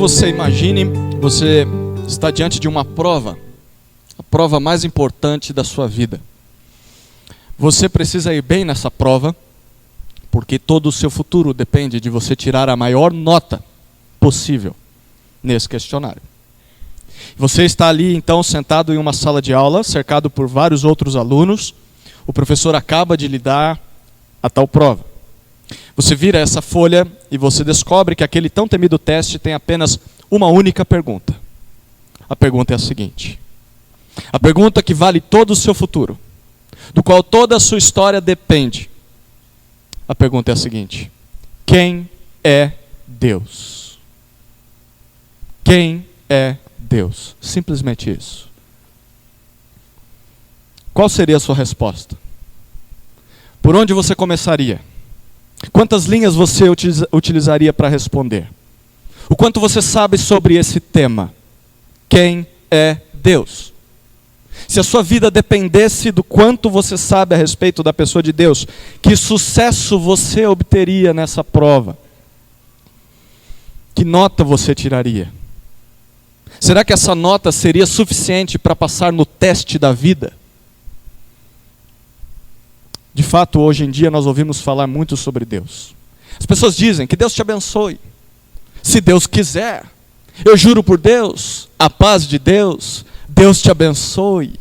você imagine, você está diante de uma prova, a prova mais importante da sua vida. Você precisa ir bem nessa prova, porque todo o seu futuro depende de você tirar a maior nota possível nesse questionário. Você está ali então sentado em uma sala de aula, cercado por vários outros alunos. O professor acaba de lhe dar a tal prova. Você vira essa folha e você descobre que aquele tão temido teste tem apenas uma única pergunta. A pergunta é a seguinte: a pergunta que vale todo o seu futuro, do qual toda a sua história depende. A pergunta é a seguinte: quem é Deus? Quem é Deus? Simplesmente isso. Qual seria a sua resposta? Por onde você começaria? Quantas linhas você utilizaria para responder? O quanto você sabe sobre esse tema? Quem é Deus? Se a sua vida dependesse do quanto você sabe a respeito da pessoa de Deus, que sucesso você obteria nessa prova? Que nota você tiraria? Será que essa nota seria suficiente para passar no teste da vida? De fato, hoje em dia nós ouvimos falar muito sobre Deus. As pessoas dizem que Deus te abençoe. Se Deus quiser, eu juro por Deus, a paz de Deus, Deus te abençoe.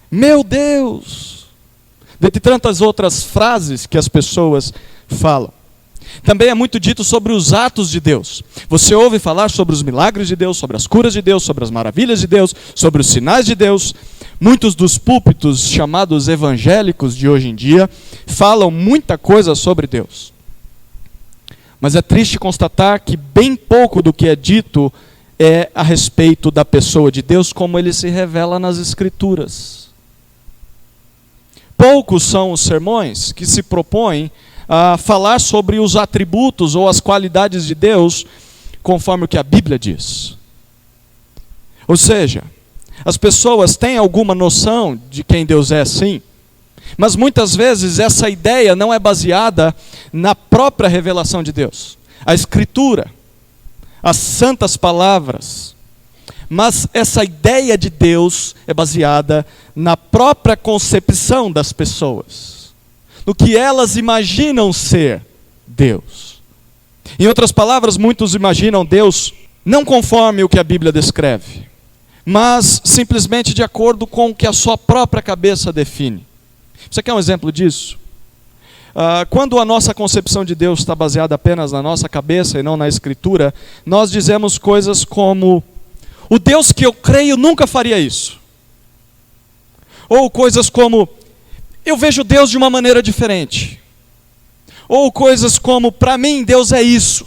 Meu Deus! Dentre tantas outras frases que as pessoas falam. Também é muito dito sobre os atos de Deus. Você ouve falar sobre os milagres de Deus, sobre as curas de Deus, sobre as maravilhas de Deus, sobre os sinais de Deus. Muitos dos púlpitos chamados evangélicos de hoje em dia falam muita coisa sobre Deus. Mas é triste constatar que bem pouco do que é dito é a respeito da pessoa de Deus, como ele se revela nas Escrituras. Poucos são os sermões que se propõem a falar sobre os atributos ou as qualidades de Deus, conforme o que a Bíblia diz. Ou seja, as pessoas têm alguma noção de quem Deus é, sim, mas muitas vezes essa ideia não é baseada na própria revelação de Deus, a Escritura, as santas palavras. Mas essa ideia de Deus é baseada na própria concepção das pessoas, no que elas imaginam ser Deus. Em outras palavras, muitos imaginam Deus não conforme o que a Bíblia descreve, mas simplesmente de acordo com o que a sua própria cabeça define. Você quer um exemplo disso? Quando a nossa concepção de Deus está baseada apenas na nossa cabeça e não na Escritura, nós dizemos coisas como: o Deus que eu creio nunca faria isso. Ou coisas como: eu vejo Deus de uma maneira diferente. Ou coisas como: para mim Deus é isso.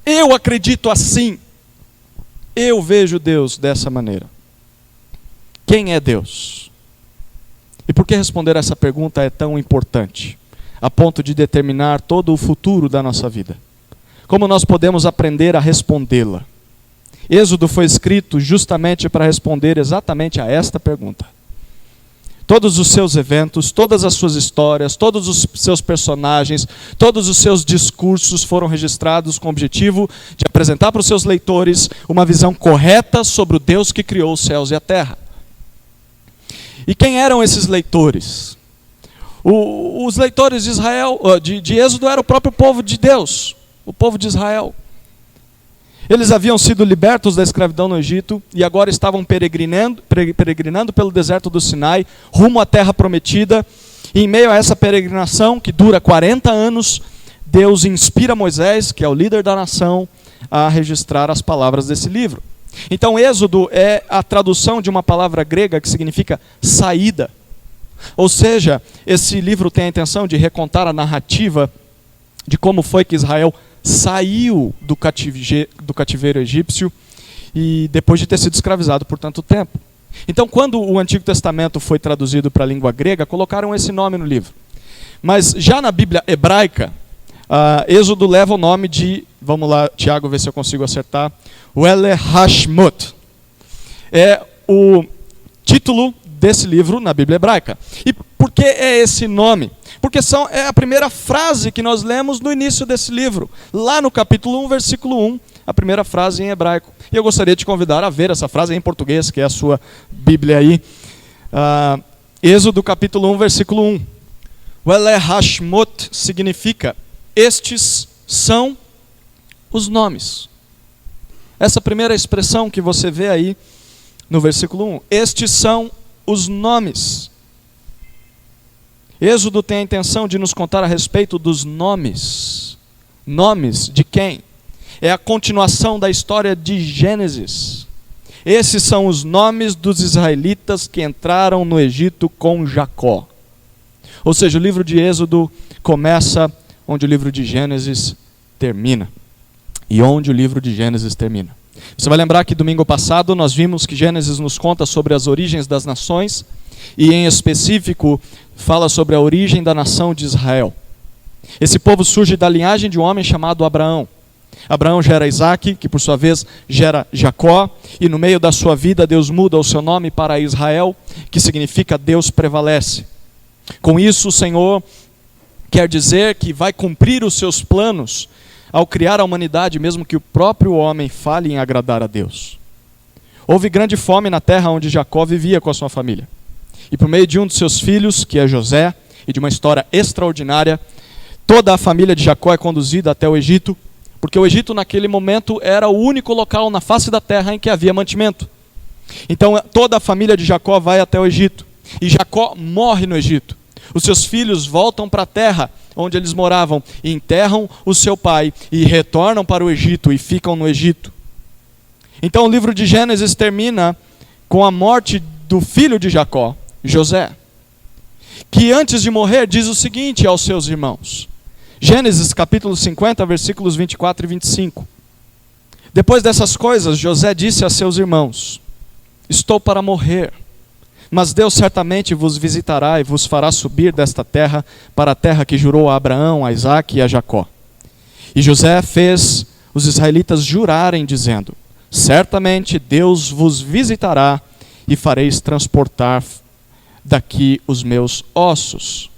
Eu acredito assim. Eu vejo Deus dessa maneira. Quem é Deus? E por que responder essa pergunta é tão importante, a ponto de determinar todo o futuro da nossa vida? Como nós podemos aprender a respondê-la? Êxodo foi escrito justamente para responder exatamente a esta pergunta. Todos os seus eventos, todas as suas histórias, todos os seus personagens, todos os seus discursos foram registrados com o objetivo de apresentar para os seus leitores uma visão correta sobre o Deus que criou os céus e a terra. E quem eram esses leitores? Os leitores de Israel, de Êxodo, era o próprio povo de Deus, o povo de Israel. Eles haviam sido libertos da escravidão no Egito e agora estavam peregrinando pelo deserto do Sinai, rumo à terra prometida. E em meio a essa peregrinação, que dura 40 anos, Deus inspira Moisés, que é o líder da nação, a registrar as palavras desse livro. Então, Êxodo é a tradução de uma palavra grega que significa saída. Ou seja, esse livro tem a intenção de recontar a narrativa de como foi que Israel saiu do cativeiro egípcio e depois de ter sido escravizado por tanto tempo. Então, quando o Antigo Testamento foi traduzido para a língua grega, colocaram esse nome no livro. Mas já na Bíblia hebraica, Êxodo leva o nome de, vamos lá, Tiago, ver se eu consigo acertar, Wele Hashmut. É o título desse livro na Bíblia hebraica. E por que é esse nome? Porque é a primeira frase que nós lemos no início desse livro. Lá no capítulo 1, versículo 1, a primeira frase em hebraico. E eu gostaria de te convidar a ver essa frase em português, que é a sua Bíblia aí. Êxodo capítulo 1, versículo 1. Wele Hashmot significa: estes são os nomes. Essa primeira expressão que você vê aí no versículo 1. Estes são os nomes. Êxodo tem a intenção de nos contar a respeito dos nomes. Nomes de quem? É a continuação da história de Gênesis. Esses são os nomes dos israelitas que entraram no Egito com Jacó. Ou seja, o livro de Êxodo começa onde o livro de Gênesis termina. E onde o livro de Gênesis termina. Você vai lembrar que domingo passado nós vimos que Gênesis nos conta sobre as origens das nações e, em específico, fala sobre a origem da nação de Israel. Esse povo surge da linhagem de um homem chamado Abraão. Abraão gera Isaac, que por sua vez gera Jacó, e no meio da sua vida Deus muda o seu nome para Israel, que significa Deus prevalece. Com isso, o Senhor quer dizer que vai cumprir os seus planos ao criar a humanidade, mesmo que o próprio homem falhe em agradar a Deus. Houve grande fome na terra onde Jacó vivia com a sua família. E por meio de um de seus filhos, que é José, e de uma história extraordinária, toda a família de Jacó é conduzida até o Egito, porque o Egito naquele momento era o único local na face da terra em que havia mantimento. Então toda a família de Jacó vai até o Egito, e Jacó morre no Egito. Os seus filhos voltam para a terra onde eles moravam, e enterram o seu pai, e retornam para o Egito, e ficam no Egito. Então o livro de Gênesis termina com a morte do filho de Jacó, José, que antes de morrer diz o seguinte aos seus irmãos. Gênesis capítulo 50, versículos 24 e 25. Depois dessas coisas, José disse a seus irmãos: estou para morrer, mas Deus certamente vos visitará e vos fará subir desta terra para a terra que jurou a Abraão, a Isaque e a Jacó. E José fez os israelitas jurarem, dizendo: certamente Deus vos visitará e fareis transportar daqui os meus ossos.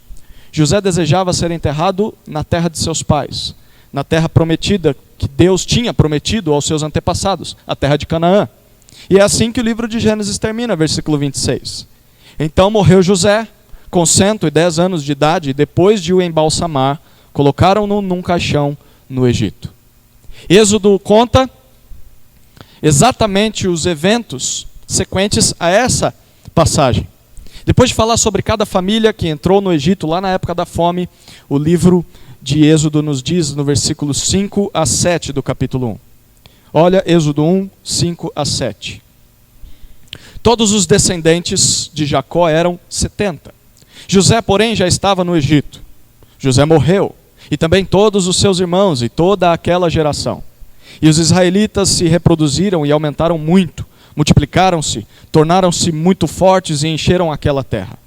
José desejava ser enterrado na terra de seus pais, na terra prometida que Deus tinha prometido aos seus antepassados, a terra de Canaã. E é assim que o livro de Gênesis termina, versículo 26. Então morreu José, com 110 anos de idade, e depois de o embalsamar, colocaram-no num caixão no Egito. Êxodo conta exatamente os eventos sequentes a essa passagem. Depois de falar sobre cada família que entrou no Egito lá na época da fome, o livro de Êxodo nos diz no versículo 5 a 7 do capítulo 1. Olha, Êxodo 1, 5 a 7. Todos os descendentes de Jacó eram 70. José, porém, já estava no Egito. José morreu, e também todos os seus irmãos e toda aquela geração. E os israelitas se reproduziram e aumentaram muito, multiplicaram-se, tornaram-se muito fortes e encheram aquela terra.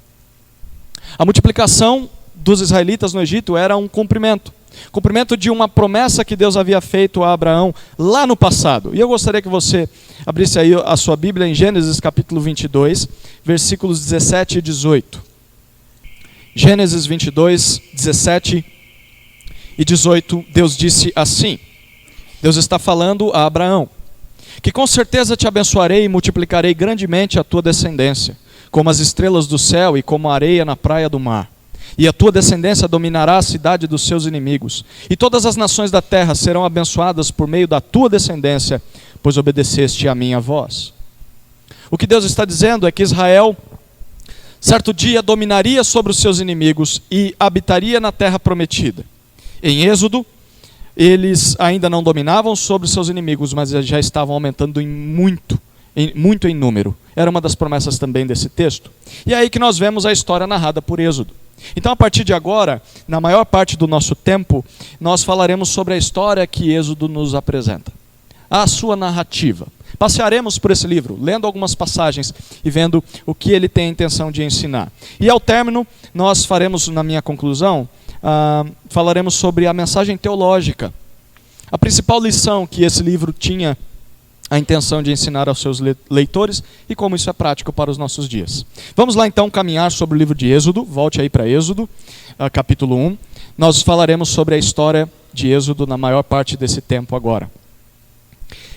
A multiplicação dos israelitas no Egito era um cumprimento de uma promessa que Deus havia feito a Abraão lá no passado. E eu gostaria que você abrisse aí a sua Bíblia em Gênesis capítulo 22, versículos 17 e 18. Gênesis 22, 17 e 18, Deus disse assim. Deus está falando a Abraão: que com certeza te abençoarei e multiplicarei grandemente a tua descendência, como as estrelas do céu e como a areia na praia do mar. E a tua descendência dominará a cidade dos seus inimigos. E todas as nações da terra serão abençoadas por meio da tua descendência, pois obedeceste à minha voz. O que Deus está dizendo é que Israel, certo dia, dominaria sobre os seus inimigos e habitaria na terra prometida. Em Êxodo, eles ainda não dominavam sobre os seus inimigos, mas já estavam aumentando muito em número. Era uma das promessas também desse texto. E é aí que nós vemos a história narrada por Êxodo. Então, a partir de agora, na maior parte do nosso tempo, nós falaremos sobre a história que Êxodo nos apresenta, a sua narrativa. Passearemos por esse livro, lendo algumas passagens e vendo o que ele tem a intenção de ensinar. E ao término, nós faremos, na minha conclusão, falaremos sobre a mensagem teológica, a principal lição que esse livro tinha a intenção de ensinar aos seus leitores e como isso é prático para os nossos dias. Vamos lá então caminhar sobre o livro de Êxodo. Volte aí para Êxodo, capítulo 1. Nós falaremos sobre a história de Êxodo na maior parte desse tempo agora.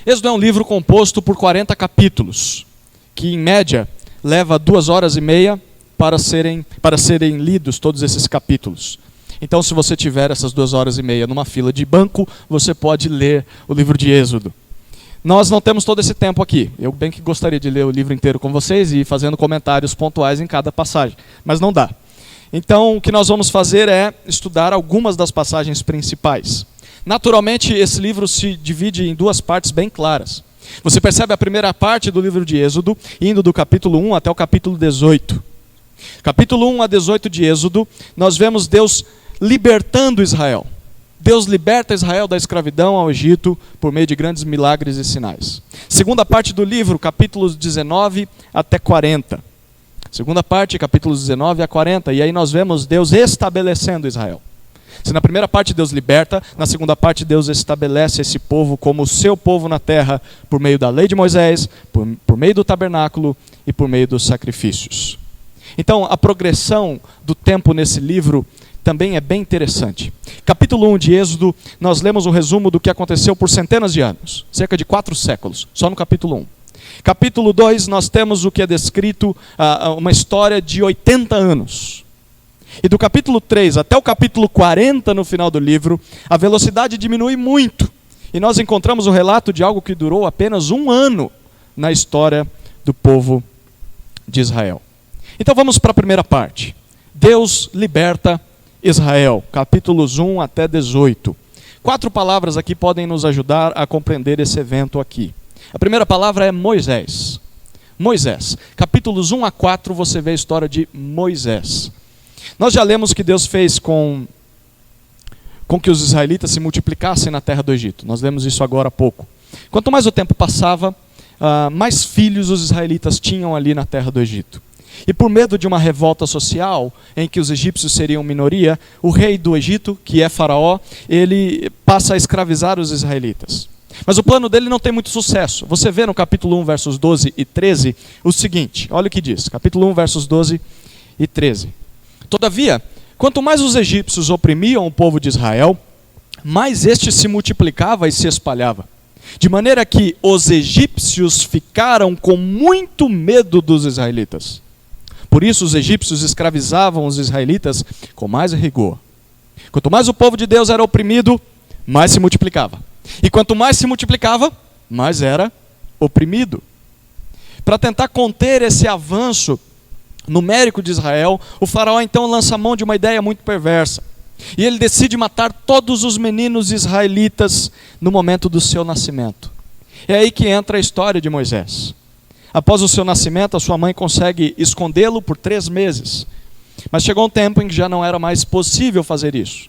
Êxodo é um livro composto por 40 capítulos, que em média leva 2 horas e meia para serem lidos todos esses capítulos. Então, se você tiver essas 2 horas e meia numa fila de banco, você pode ler o livro de Êxodo. Nós não temos todo esse tempo aqui. Eu bem que gostaria de ler o livro inteiro com vocês e ir fazendo comentários pontuais em cada passagem, mas não dá. Então, o que nós vamos fazer é estudar algumas das passagens principais. Naturalmente, esse livro se divide em 2 partes bem claras. Você percebe a primeira parte do livro de Êxodo, indo do capítulo 1 até o capítulo 18. Capítulo 1 a 18 de Êxodo, nós vemos Deus libertando Israel. Deus liberta Israel da escravidão ao Egito por meio de grandes milagres e sinais. Segunda parte do livro, capítulos 19 até 40. Segunda parte, capítulos 19 a 40. E aí nós vemos Deus estabelecendo Israel. Se na primeira parte Deus liberta, na segunda parte Deus estabelece esse povo como o seu povo na terra, por meio da lei de Moisés, por meio do tabernáculo e por meio dos sacrifícios. Então, a progressão do tempo nesse livro também é bem interessante. Capítulo 1 de Êxodo, nós lemos um resumo do que aconteceu por centenas de anos, cerca de 4 séculos, só no capítulo 1. Capítulo 2, nós temos o que é descrito, uma história de 80 anos. E do capítulo 3 até o capítulo 40 no final do livro, a velocidade diminui muito. E nós encontramos o relato de algo que durou apenas 1 ano na história do povo de Israel. Então vamos para a primeira parte. Deus liberta Israel, capítulos 1 até 18. 4 palavras aqui podem nos ajudar a compreender esse evento aqui. A primeira palavra é Moisés. Moisés. Capítulos 1 a 4 você vê a história de Moisés. Nós já lemos que Deus fez com que os israelitas se multiplicassem na terra do Egito. Nós lemos isso agora há pouco. Quanto mais o tempo passava, mais filhos os israelitas tinham ali na terra do Egito. E por medo de uma revolta social, em que os egípcios seriam minoria, o rei do Egito, que é Faraó, ele passa a escravizar os israelitas. Mas o plano dele não tem muito sucesso. Você vê no capítulo 1, versos 12 e 13, o seguinte, olha o que diz, capítulo 1, versos 12 e 13. Todavia, quanto mais os egípcios oprimiam o povo de Israel, mais este se multiplicava e se espalhava. De maneira que os egípcios ficaram com muito medo dos israelitas. Por isso os egípcios escravizavam os israelitas com mais rigor. Quanto mais o povo de Deus era oprimido, mais se multiplicava. E quanto mais se multiplicava, mais era oprimido. Para tentar conter esse avanço numérico de Israel, o faraó então lança mão de uma ideia muito perversa. E ele decide matar todos os meninos israelitas no momento do seu nascimento. É aí que entra a história de Moisés. Após o seu nascimento, a sua mãe consegue escondê-lo por 3 meses. Mas chegou um tempo em que já não era mais possível fazer isso.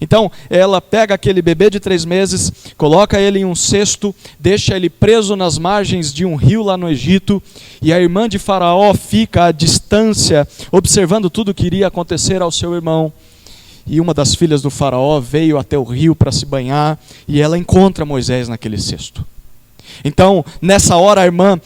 Então, ela pega aquele bebê de 3 meses, coloca ele em um cesto, deixa ele preso nas margens de um rio lá no Egito, e a irmã de Faraó fica à distância, observando tudo o que iria acontecer ao seu irmão. E uma das filhas do Faraó veio até o rio para se banhar, e ela encontra Moisés naquele cesto. Então, nessa hora, a irmã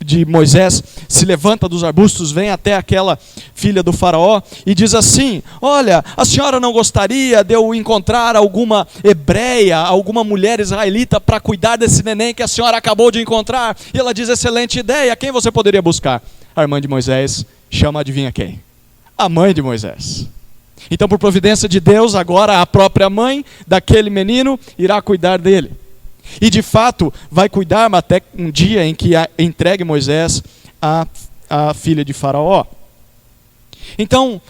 de Moisés se levanta dos arbustos, vem até aquela filha do faraó e diz assim: olha, a senhora não gostaria de eu encontrar alguma hebreia, alguma mulher israelita para cuidar desse neném que a senhora acabou de encontrar? E ela diz: excelente ideia, quem você poderia buscar? A irmã de Moisés chama, adivinha quem? A mãe de Moisés. Então, por providência de Deus, agora a própria mãe daquele menino irá cuidar dele. E de fato vai cuidar até um dia em que entregue Moisés à filha de Faraó. Então,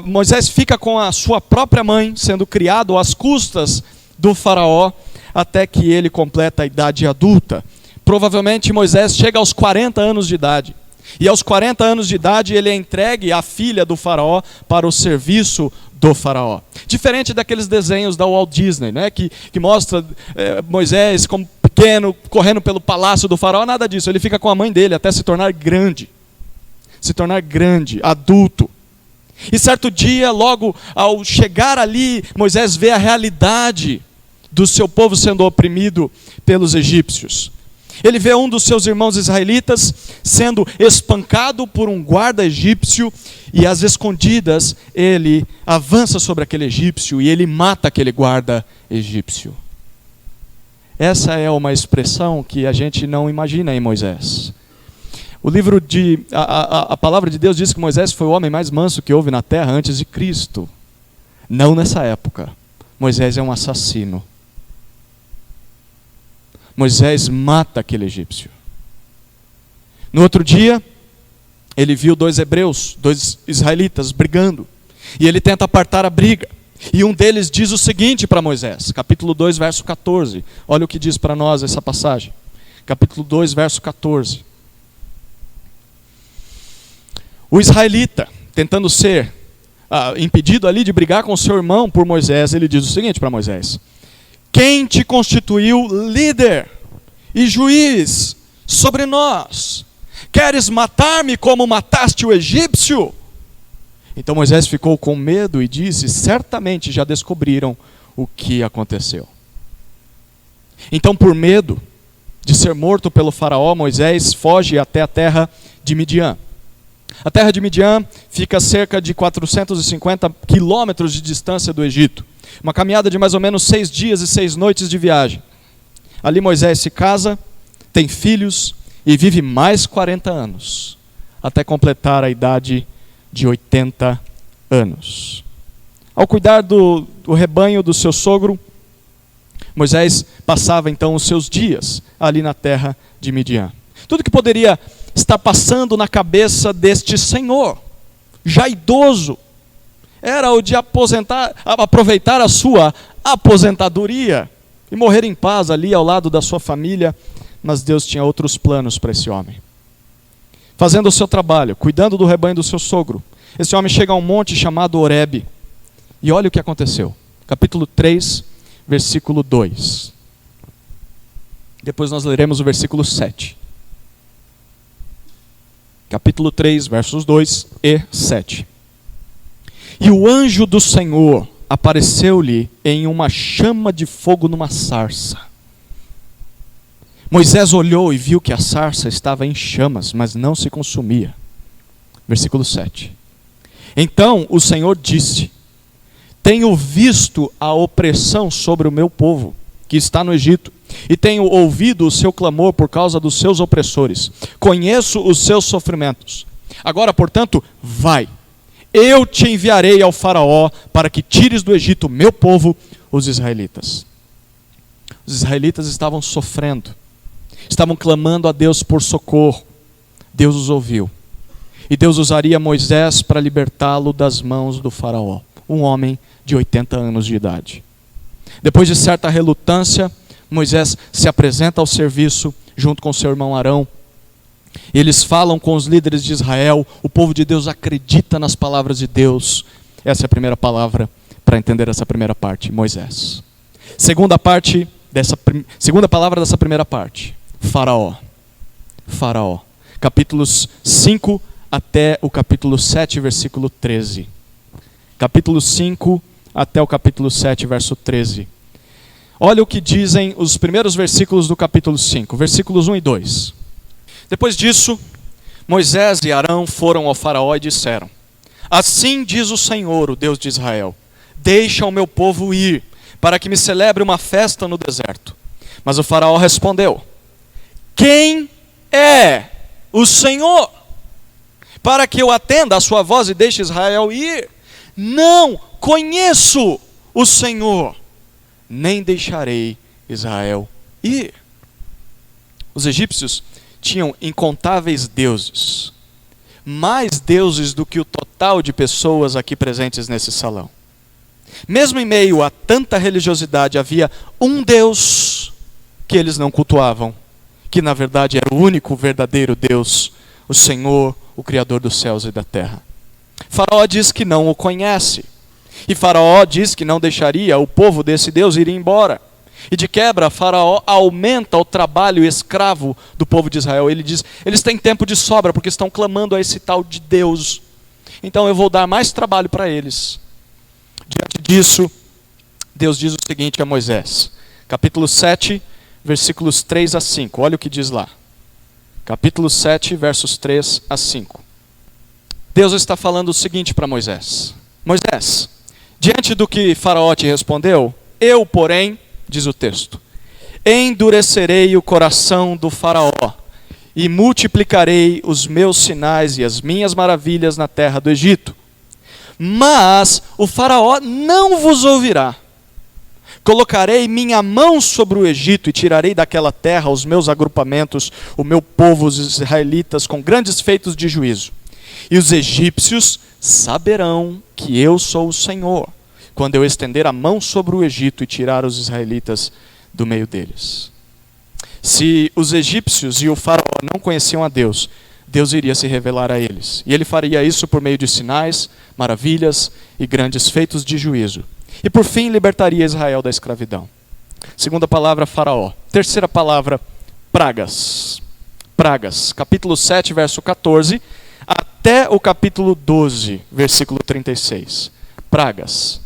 Moisés fica com a sua própria mãe, sendo criado às custas do Faraó, até que ele completa a idade adulta. Provavelmente Moisés chega aos 40 anos de idade. E aos 40 anos de idade ele é entregue à filha do Faraó para o serviço do Faraó. Diferente daqueles desenhos da Walt Disney, né, que mostra Moisés como pequeno, correndo pelo palácio do Faraó, nada disso. Ele fica com a mãe dele até se tornar grande, adulto. E certo dia, logo ao chegar ali, Moisés vê a realidade do seu povo sendo oprimido pelos egípcios. Ele vê um dos seus irmãos israelitas sendo espancado por um guarda egípcio, e às escondidas ele avança sobre aquele egípcio e ele mata aquele guarda egípcio. Essa é uma expressão que a gente não imagina em Moisés. O livro de a palavra de Deus diz que Moisés foi o homem mais manso que houve na terra antes de Cristo. Não nessa época. Moisés é um assassino. Moisés mata aquele egípcio. No outro dia, ele viu dois hebreus, dois israelitas brigando. E ele tenta apartar a briga. E um deles diz o seguinte para Moisés, capítulo 2, verso 14. Olha o que diz para nós essa passagem. Capítulo 2, verso 14. O israelita, tentando ser impedido ali de brigar com seu irmão por Moisés, ele diz o seguinte para Moisés: quem te constituiu líder e juiz sobre nós? Queres matar-me como mataste o egípcio? Então Moisés ficou com medo e disse: certamente já descobriram o que aconteceu. Então, por medo de ser morto pelo faraó, Moisés foge até a terra de Midian. A terra de Midian fica a cerca de 450 quilômetros de distância do Egito. Uma caminhada de mais ou menos 6 dias e 6 noites de viagem. Ali Moisés se casa, tem filhos e vive mais 40 anos, até completar a idade de 80 anos. Ao cuidar do rebanho do seu sogro, Moisés passava então os seus dias ali na terra de Midian. Tudo que poderia estar passando na cabeça deste senhor, já idoso, era o de aproveitar a sua aposentadoria e morrer em paz ali ao lado da sua família, mas Deus tinha outros planos para esse homem. Fazendo o seu trabalho, cuidando do rebanho do seu sogro, esse homem chega a um monte chamado Horebe. E olha o que aconteceu. Capítulo 3, versículo 2. Depois nós leremos o versículo 7. Capítulo 3, versos 2 e 7. E o anjo do Senhor apareceu-lhe em uma chama de fogo numa sarça. Moisés olhou e viu que a sarça estava em chamas, mas não se consumia. Versículo 7. Então o Senhor disse: tenho visto a opressão sobre o meu povo, que está no Egito, e tenho ouvido o seu clamor por causa dos seus opressores. Conheço os seus sofrimentos. Agora, portanto, vai. Eu te enviarei ao faraó para que tires do Egito o meu povo, os israelitas. Os israelitas estavam sofrendo. Estavam clamando a Deus por socorro. Deus os ouviu. E Deus usaria Moisés para libertá-lo das mãos do faraó, um homem de 80 anos de idade. Depois de certa relutância, Moisés se apresenta ao serviço junto com seu irmão Arão. Eles falam com os líderes de Israel. O povo de Deus acredita nas palavras de Deus. Essa é a primeira palavra para entender essa primeira parte, Moisés. Segunda palavra dessa primeira parte, Faraó. Faraó. Capítulos 5 até o capítulo 7, versículo 13. Capítulo 5 até o capítulo 7, verso 13. Olha o que dizem os primeiros versículos do capítulo 5, versículos 1 e 2. Depois disso, Moisés e Arão foram ao faraó e disseram: assim diz o Senhor, o Deus de Israel: deixa o meu povo ir, para que me celebre uma festa no deserto. Mas o faraó respondeu: quem é o Senhor, para que eu atenda a sua voz e deixe Israel ir? Não conheço o Senhor, nem deixarei Israel ir. Os egípcios tinham incontáveis deuses, mais deuses do que o total de pessoas aqui presentes nesse salão. Mesmo em meio a tanta religiosidade, havia um Deus que eles não cultuavam, que na verdade era o único verdadeiro Deus, o Senhor, o Criador dos céus e da terra. Faraó diz que não o conhece. E Faraó diz que não deixaria o povo desse Deus ir embora. E de quebra, Faraó aumenta o trabalho escravo do povo de Israel. Ele diz: eles têm tempo de sobra porque estão clamando a esse tal de Deus. Então eu vou dar mais trabalho para eles. Diante disso, Deus diz o seguinte a Moisés. Capítulo 7, versículos 3 a 5. Olha o que diz lá. Capítulo 7, versos 3 a 5. Deus está falando o seguinte para Moisés: Moisés, diante do que Faraó te respondeu, eu, porém, diz o texto, endurecerei o coração do faraó e multiplicarei os meus sinais e as minhas maravilhas na terra do Egito. Mas o faraó não vos ouvirá. Colocarei minha mão sobre o Egito e tirarei daquela terra os meus agrupamentos, o meu povo, os israelitas, com grandes feitos de juízo. E os egípcios saberão que eu sou o Senhor, quando eu estender a mão sobre o Egito e tirar os israelitas do meio deles. Se os egípcios e o faraó não conheciam a Deus, Deus iria se revelar a eles. E ele faria isso por meio de sinais, maravilhas e grandes feitos de juízo. E por fim libertaria Israel da escravidão. Segunda palavra, faraó. Terceira palavra, pragas. Pragas. Capítulo 7, verso 14, até o capítulo 12, versículo 36. Pragas.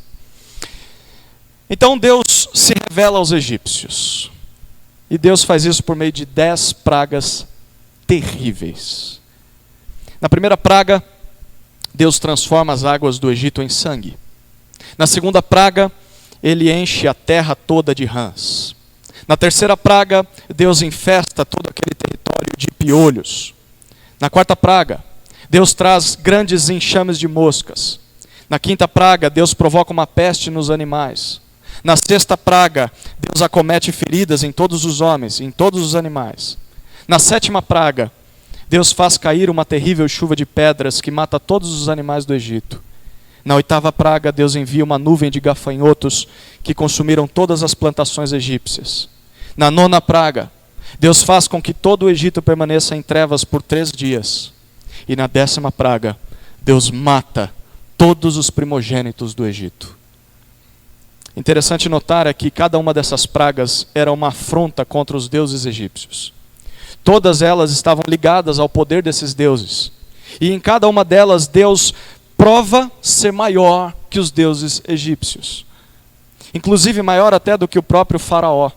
Então Deus se revela aos egípcios. E Deus faz isso por meio de 10 pragas terríveis. Na primeira praga, Deus transforma as águas do Egito em sangue. Na segunda praga, ele enche a terra toda de rãs. Na terceira praga, Deus infesta todo aquele território de piolhos. Na quarta praga, Deus traz grandes enxames de moscas. Na quinta praga, Deus provoca uma peste nos animais. Na sexta praga, Deus acomete feridas em todos os homens, em todos os animais. Na sétima praga, Deus faz cair uma terrível chuva de pedras que mata todos os animais do Egito. Na oitava praga, Deus envia uma nuvem de gafanhotos que consumiram todas as plantações egípcias. Na nona praga, Deus faz com que todo o Egito permaneça em trevas por 3 dias. E na 10ª praga, Deus mata todos os primogênitos do Egito. Interessante notar é que cada uma dessas pragas era uma afronta contra os deuses egípcios. Todas elas estavam ligadas ao poder desses deuses. E em cada uma delas, Deus prova ser maior que os deuses egípcios. Inclusive maior até do que o próprio faraó.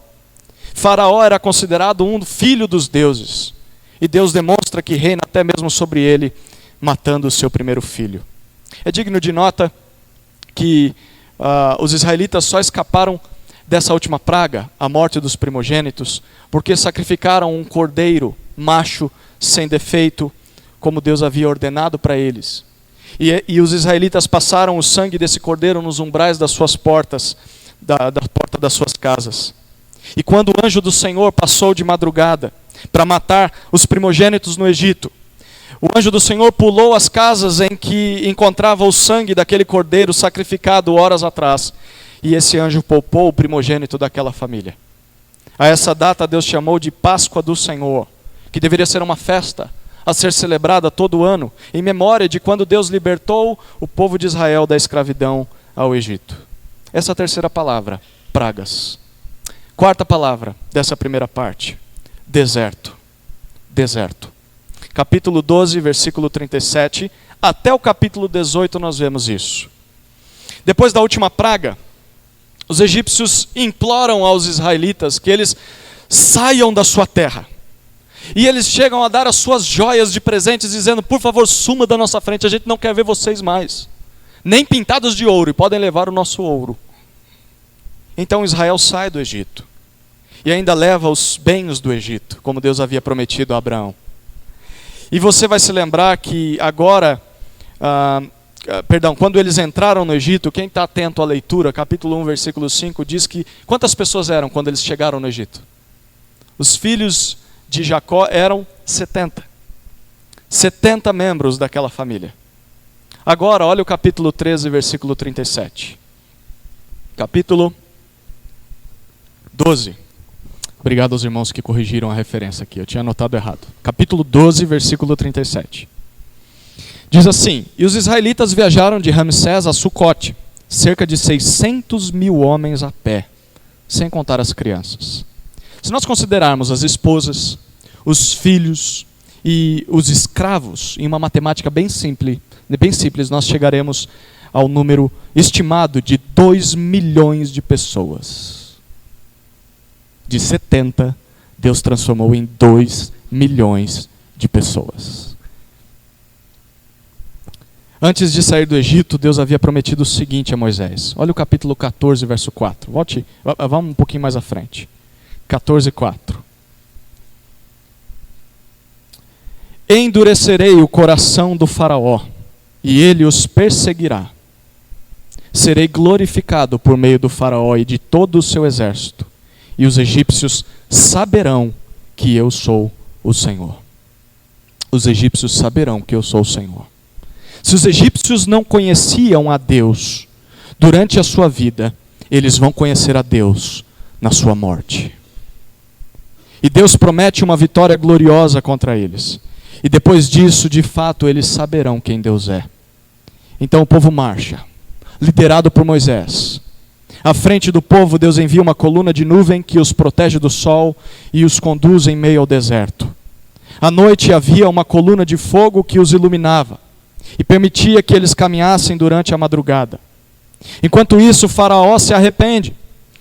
Faraó era considerado um filho dos deuses. E Deus demonstra que reina até mesmo sobre ele, matando o seu primeiro filho. É digno de nota que os israelitas só escaparam dessa última praga, a morte dos primogênitos, porque sacrificaram um cordeiro macho sem defeito, como Deus havia ordenado para eles. E os israelitas passaram o sangue desse cordeiro nos umbrais das suas portas, da porta das suas casas. E quando o anjo do Senhor passou de madrugada para matar os primogênitos no Egito, o anjo do Senhor pulou as casas em que encontrava o sangue daquele cordeiro sacrificado horas atrás. E esse anjo poupou o primogênito daquela família. A essa data Deus chamou de Páscoa do Senhor, que deveria ser uma festa a ser celebrada todo ano, em memória de quando Deus libertou o povo de Israel da escravidão ao Egito. Essa é a terceira palavra, pragas. Quarta palavra dessa primeira parte, deserto. Deserto. Capítulo 12, versículo 37, até o capítulo 18 nós vemos isso. Depois da última praga, os egípcios imploram aos israelitas que eles saiam da sua terra. E eles chegam a dar as suas joias de presentes, dizendo: por favor, suma da nossa frente, a gente não quer ver vocês mais. Nem pintados de ouro, e podem levar o nosso ouro. Então Israel sai do Egito. E ainda leva os bens do Egito, como Deus havia prometido a Abraão. E você vai se lembrar que agora, quando eles entraram no Egito, quem está atento à leitura, capítulo 1, versículo 5, diz que quantas pessoas eram quando eles chegaram no Egito? Os filhos de Jacó eram 70. 70 membros daquela família. Agora, olha o capítulo 13, versículo 37. Capítulo 12. Obrigado aos irmãos que corrigiram a referência aqui, eu tinha anotado errado. Capítulo 12, versículo 37. Diz assim: e os israelitas viajaram de Ramsés a Sucote, cerca de 600.000 homens a pé, sem contar as crianças. Se nós considerarmos as esposas, os filhos e os escravos, em uma matemática bem simples, nós chegaremos ao número estimado de 2 milhões de pessoas. De 70, Deus transformou em 2 milhões de pessoas. Antes de sair do Egito, Deus havia prometido o seguinte a Moisés. Olha o capítulo 14, verso 4. Vamos um pouquinho mais à frente. 14:4. Endurecerei o coração do faraó, e ele os perseguirá. Serei glorificado por meio do faraó e de todo o seu exército, e os egípcios saberão que eu sou o Senhor. Os egípcios saberão que eu sou o Senhor. Se os egípcios não conheciam a Deus durante a sua vida, eles vão conhecer a Deus na sua morte. E Deus promete uma vitória gloriosa contra eles. E depois disso, de fato, eles saberão quem Deus é. Então o povo marcha, liderado por Moisés. À frente do povo, Deus envia uma coluna de nuvem que os protege do sol e os conduz em meio ao deserto. À noite havia uma coluna de fogo que os iluminava e permitia que eles caminhassem durante a madrugada. Enquanto isso, Faraó se arrepende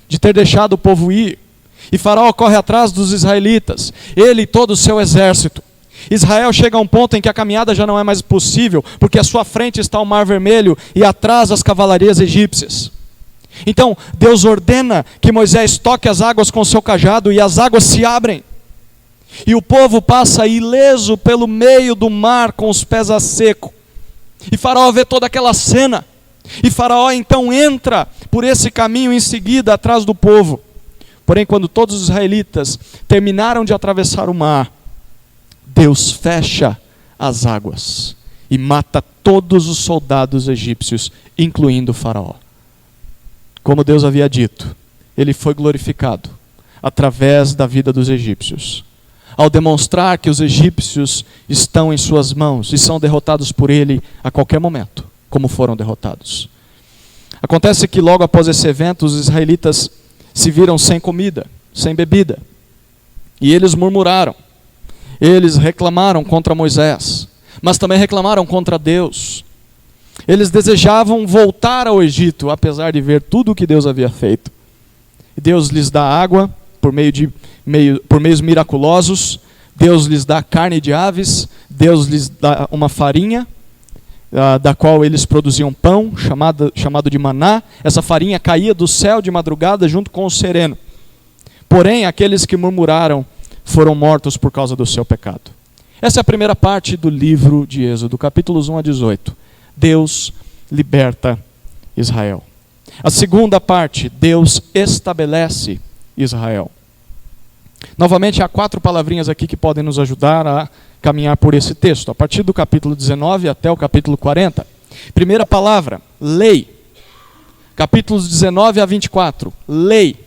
de ter deixado o povo ir. E Faraó corre atrás dos israelitas, ele e todo o seu exército. Israel chega a um ponto em que a caminhada já não é mais possível, porque à sua frente está o Mar Vermelho e atrás as cavalarias egípcias. Então Deus ordena que Moisés toque as águas com seu cajado e as águas se abrem. E o povo passa ileso pelo meio do mar com os pés a seco. E Faraó vê toda aquela cena. E Faraó então entra por esse caminho em seguida atrás do povo. Porém, quando todos os israelitas terminaram de atravessar o mar, Deus fecha as águas e mata todos os soldados egípcios, incluindo o Faraó. Como Deus havia dito, ele foi glorificado através da vida dos egípcios, ao demonstrar que os egípcios estão em suas mãos e são derrotados por ele a qualquer momento, como foram derrotados. Acontece que logo após esse evento, os israelitas se viram sem comida, sem bebida, e eles murmuraram. Eles reclamaram contra Moisés, mas também reclamaram contra Deus. Eles desejavam voltar ao Egito, apesar de ver tudo o que Deus havia feito. E Deus lhes dá água por meios miraculosos. Deus lhes dá carne de aves. Deus lhes dá uma farinha, da qual eles produziam pão, chamado de maná. Essa farinha caía do céu de madrugada junto com o sereno. Porém, aqueles que murmuraram foram mortos por causa do seu pecado. Essa é a primeira parte do livro de Êxodo, capítulos 1 a 18. Deus liberta Israel. A segunda parte, Deus estabelece Israel. Novamente, há 4 palavrinhas aqui que podem nos ajudar a caminhar por esse texto. A partir do capítulo 19 até o capítulo 40. Primeira palavra, lei. Capítulos 19 a 24, lei.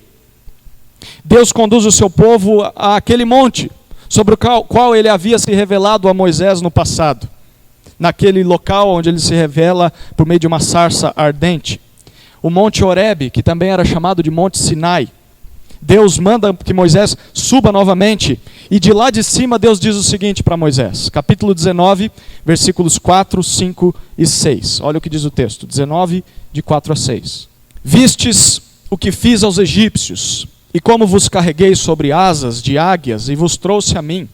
Deus conduz o seu povo àquele monte, sobre o qual ele havia se revelado a Moisés no passado. Naquele local onde ele se revela por meio de uma sarça ardente. O Monte Horebe, que também era chamado de Monte Sinai. Deus manda que Moisés suba novamente, e de lá de cima Deus diz o seguinte para Moisés. Capítulo 19, versículos 4, 5 e 6. Olha o que diz o texto, 19, de 4 a 6. Vistes o que fiz aos egípcios, e como vos carreguei sobre asas de águias, e vos trouxe a mim.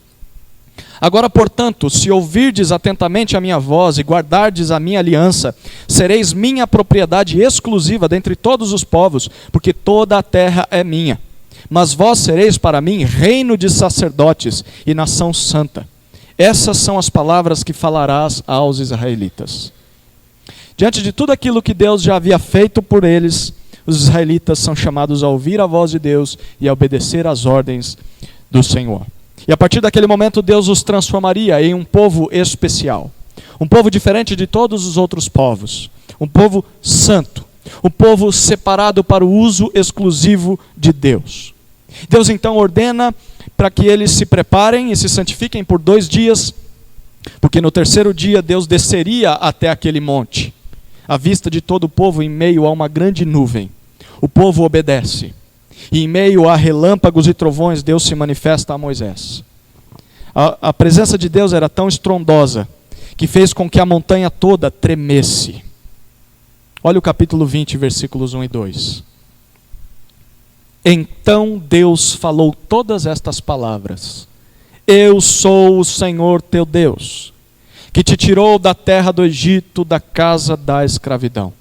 Agora, portanto, se ouvirdes atentamente a minha voz e guardardes a minha aliança, sereis minha propriedade exclusiva dentre todos os povos, porque toda a terra é minha. Mas vós sereis para mim reino de sacerdotes e nação santa. Essas são as palavras que falarás aos israelitas. Diante de tudo aquilo que Deus já havia feito por eles, os israelitas são chamados a ouvir a voz de Deus e a obedecer às ordens do Senhor. E a partir daquele momento Deus os transformaria em um povo especial. Um povo diferente de todos os outros povos. Um povo santo. Um povo separado para o uso exclusivo de Deus. Deus então ordena para que eles se preparem e se santifiquem por 2 dias, porque no 3º dia Deus desceria até aquele monte, à vista de todo o povo em meio a uma grande nuvem. O povo obedece. E em meio a relâmpagos e trovões, Deus se manifesta a Moisés. A presença de Deus era tão estrondosa que fez com que a montanha toda tremesse. Olha o capítulo 20, versículos 1 e 2. Então Deus falou todas estas palavras. Eu sou o Senhor teu Deus, que te tirou da terra do Egito, da casa da escravidão.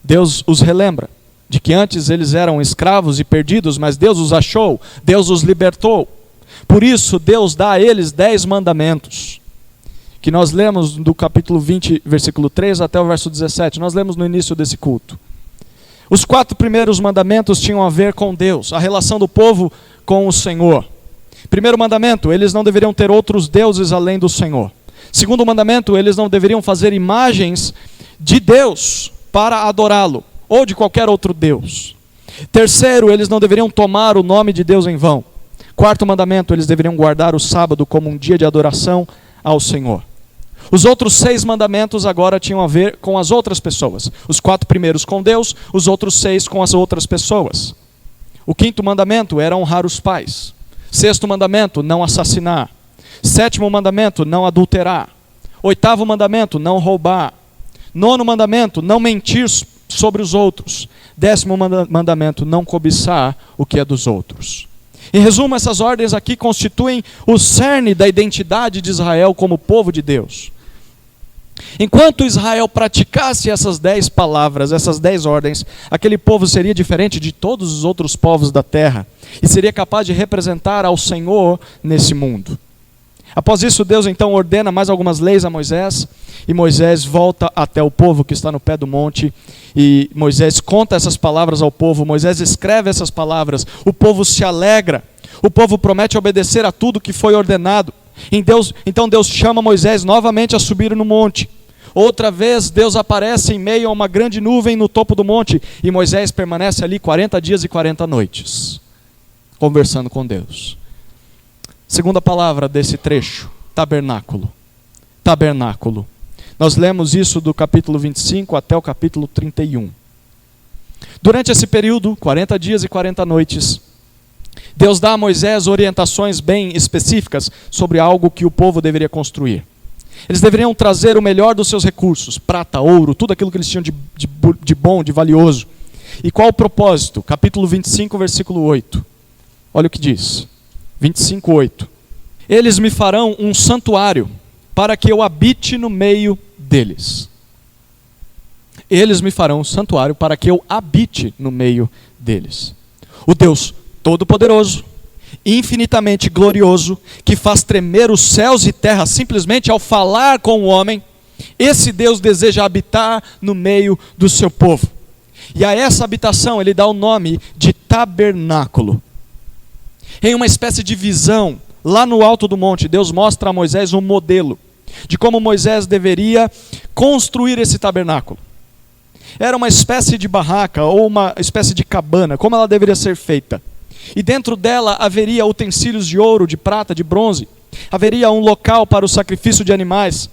Deus os relembra de que antes eles eram escravos e perdidos, mas Deus os achou, Deus os libertou. Por isso, Deus dá a eles 10 mandamentos, que nós lemos do capítulo 20, versículo 3 até o verso 17. Nós lemos no início desse culto. Os 4 primeiros mandamentos tinham a ver com Deus, a relação do povo com o Senhor. Primeiro mandamento, eles não deveriam ter outros deuses além do Senhor. Segundo mandamento, eles não deveriam fazer imagens de Deus para adorá-lo, ou de qualquer outro Deus. Terceiro, eles não deveriam tomar o nome de Deus em vão. Quarto mandamento, eles deveriam guardar o sábado como um dia de adoração ao Senhor. Os outros 6 mandamentos agora tinham a ver com as outras pessoas. Os 4 primeiros com Deus, os outros 6 com as outras pessoas. O 5º mandamento era honrar os pais. 6º mandamento, não assassinar. 7º mandamento, não adulterar. 8º mandamento, não roubar. 9º mandamento, não mentir sobre os outros. 10º mandamento, não cobiçar o que é dos outros. Em resumo, essas ordens aqui constituem o cerne da identidade de Israel como povo de Deus. Enquanto Israel praticasse essas 10 palavras, essas 10 ordens, aquele povo seria diferente de todos os outros povos da terra e seria capaz de representar ao Senhor nesse mundo. Após isso, Deus então ordena mais algumas leis a Moisés, e Moisés volta até o povo que está no pé do monte, e Moisés conta essas palavras ao povo, Moisés escreve essas palavras, o povo se alegra, o povo promete obedecer a tudo que foi ordenado. Então Deus chama Moisés novamente a subir no monte. Outra vez Deus aparece em meio a uma grande nuvem no topo do monte, e Moisés permanece ali 40 dias e 40 noites, conversando com Deus. Segunda palavra desse trecho, tabernáculo. Tabernáculo. Nós lemos isso do capítulo 25 até o capítulo 31. Durante esse período, 40 dias e 40 noites, Deus dá a Moisés orientações bem específicas sobre algo que o povo deveria construir. Eles deveriam trazer o melhor dos seus recursos, prata, ouro, tudo aquilo que eles tinham de bom, de valioso. E qual o propósito? Capítulo 25, versículo 8. Olha o que diz. 25:8. Eles me farão um santuário para que eu habite no meio deles. Eles me farão um santuário para que eu habite no meio deles. O Deus Todo-Poderoso, infinitamente glorioso, que faz tremer os céus e terra simplesmente ao falar com o homem, esse Deus deseja habitar no meio do seu povo. E a essa habitação ele dá o nome de tabernáculo. Em uma espécie de visão, lá no alto do monte, Deus mostra a Moisés um modelo de como Moisés deveria construir esse tabernáculo. Era uma espécie de barraca ou uma espécie de cabana, como ela deveria ser feita. E dentro dela haveria utensílios de ouro, de prata, de bronze. Haveria um local para o sacrifício de animais.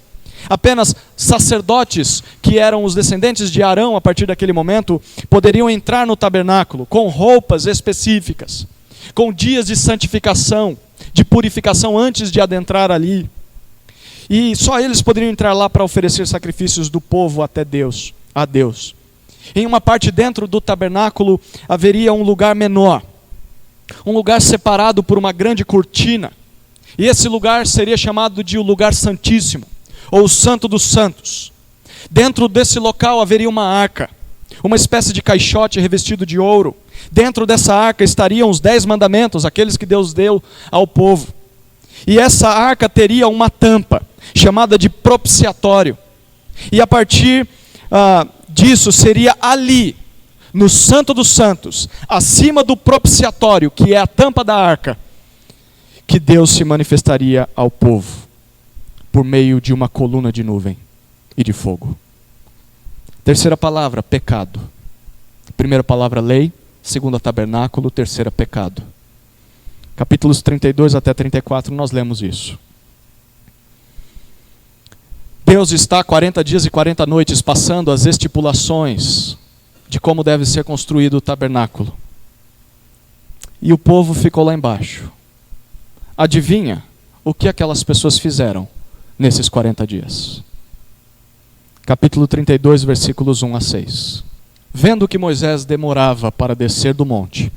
Apenas sacerdotes, que eram os descendentes de Arão a partir daquele momento, poderiam entrar no tabernáculo com roupas específicas, com dias de santificação, de purificação antes de adentrar ali. E só eles poderiam entrar lá para oferecer sacrifícios do povo até Deus, a Deus. Em uma parte dentro do tabernáculo haveria um lugar menor, um lugar separado por uma grande cortina. E esse lugar seria chamado de o lugar santíssimo, ou o Santo dos Santos. Dentro desse local haveria uma arca, uma espécie de caixote revestido de ouro. Dentro dessa arca estariam os 10 mandamentos, aqueles que Deus deu ao povo. E essa arca teria uma tampa, chamada de propiciatório. E a partir disso seria ali, no Santo dos Santos, acima do propiciatório, que é a tampa da arca, que Deus se manifestaria ao povo, por meio de uma coluna de nuvem e de fogo. Terceira palavra, pecado. Primeira palavra, lei. Segunda, tabernáculo. Terceira, pecado. Capítulos 32 até 34, nós lemos isso. Deus está 40 dias e 40 noites passando as estipulações de como deve ser construído o tabernáculo. E o povo ficou lá embaixo. Adivinha o que aquelas pessoas fizeram nesses 40 dias? Capítulo 32, versículos 1 a 6. Vendo que Moisés demorava para descer do monte,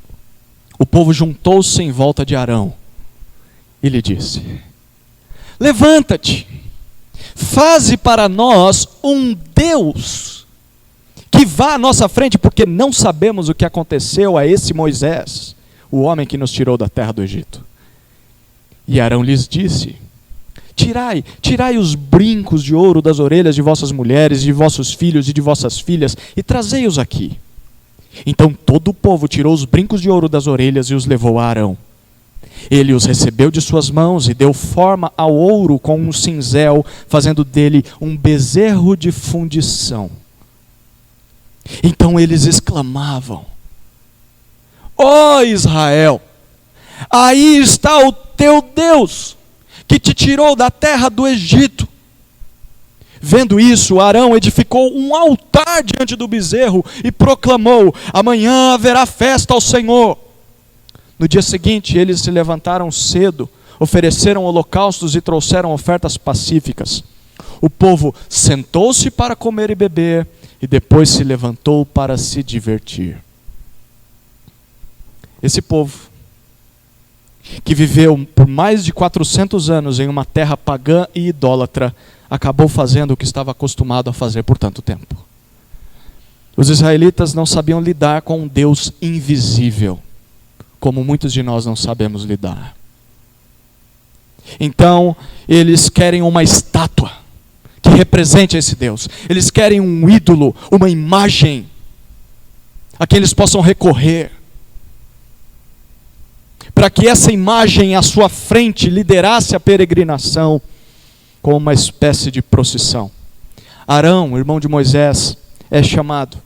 o povo juntou-se em volta de Arão e lhe disse: Levanta-te, faze para nós um Deus que que vá à nossa frente, porque não sabemos o que aconteceu a esse Moisés, o homem que nos tirou da terra do Egito. E Arão lhes disse: tirai os brincos de ouro das orelhas de vossas mulheres, de vossos filhos e de vossas filhas, e trazei-os aqui. Então todo o povo tirou os brincos de ouro das orelhas e os levou a Arão. Ele os recebeu de suas mãos e deu forma ao ouro com um cinzel, fazendo dele um bezerro de fundição. Então eles exclamavam: ó Israel, aí está o teu Deus, que te tirou da terra do Egito. Vendo isso, Arão edificou um altar diante do bezerro e proclamou: amanhã haverá festa ao Senhor. No dia seguinte, eles se levantaram cedo, ofereceram holocaustos e trouxeram ofertas pacíficas. O povo sentou-se para comer e beber, e depois se levantou para se divertir. Esse povo, que viveu por mais de 400 anos em uma terra pagã e idólatra, acabou fazendo o que estava acostumado a fazer por tanto tempo. Os israelitas não sabiam lidar com um Deus invisível, como muitos de nós não sabemos lidar. Então, eles querem uma estátua que represente esse Deus. Eles querem um ídolo, uma imagem a que eles possam recorrer, para que essa imagem à sua frente liderasse a peregrinação como uma espécie de procissão. Arão, irmão de Moisés, é chamado.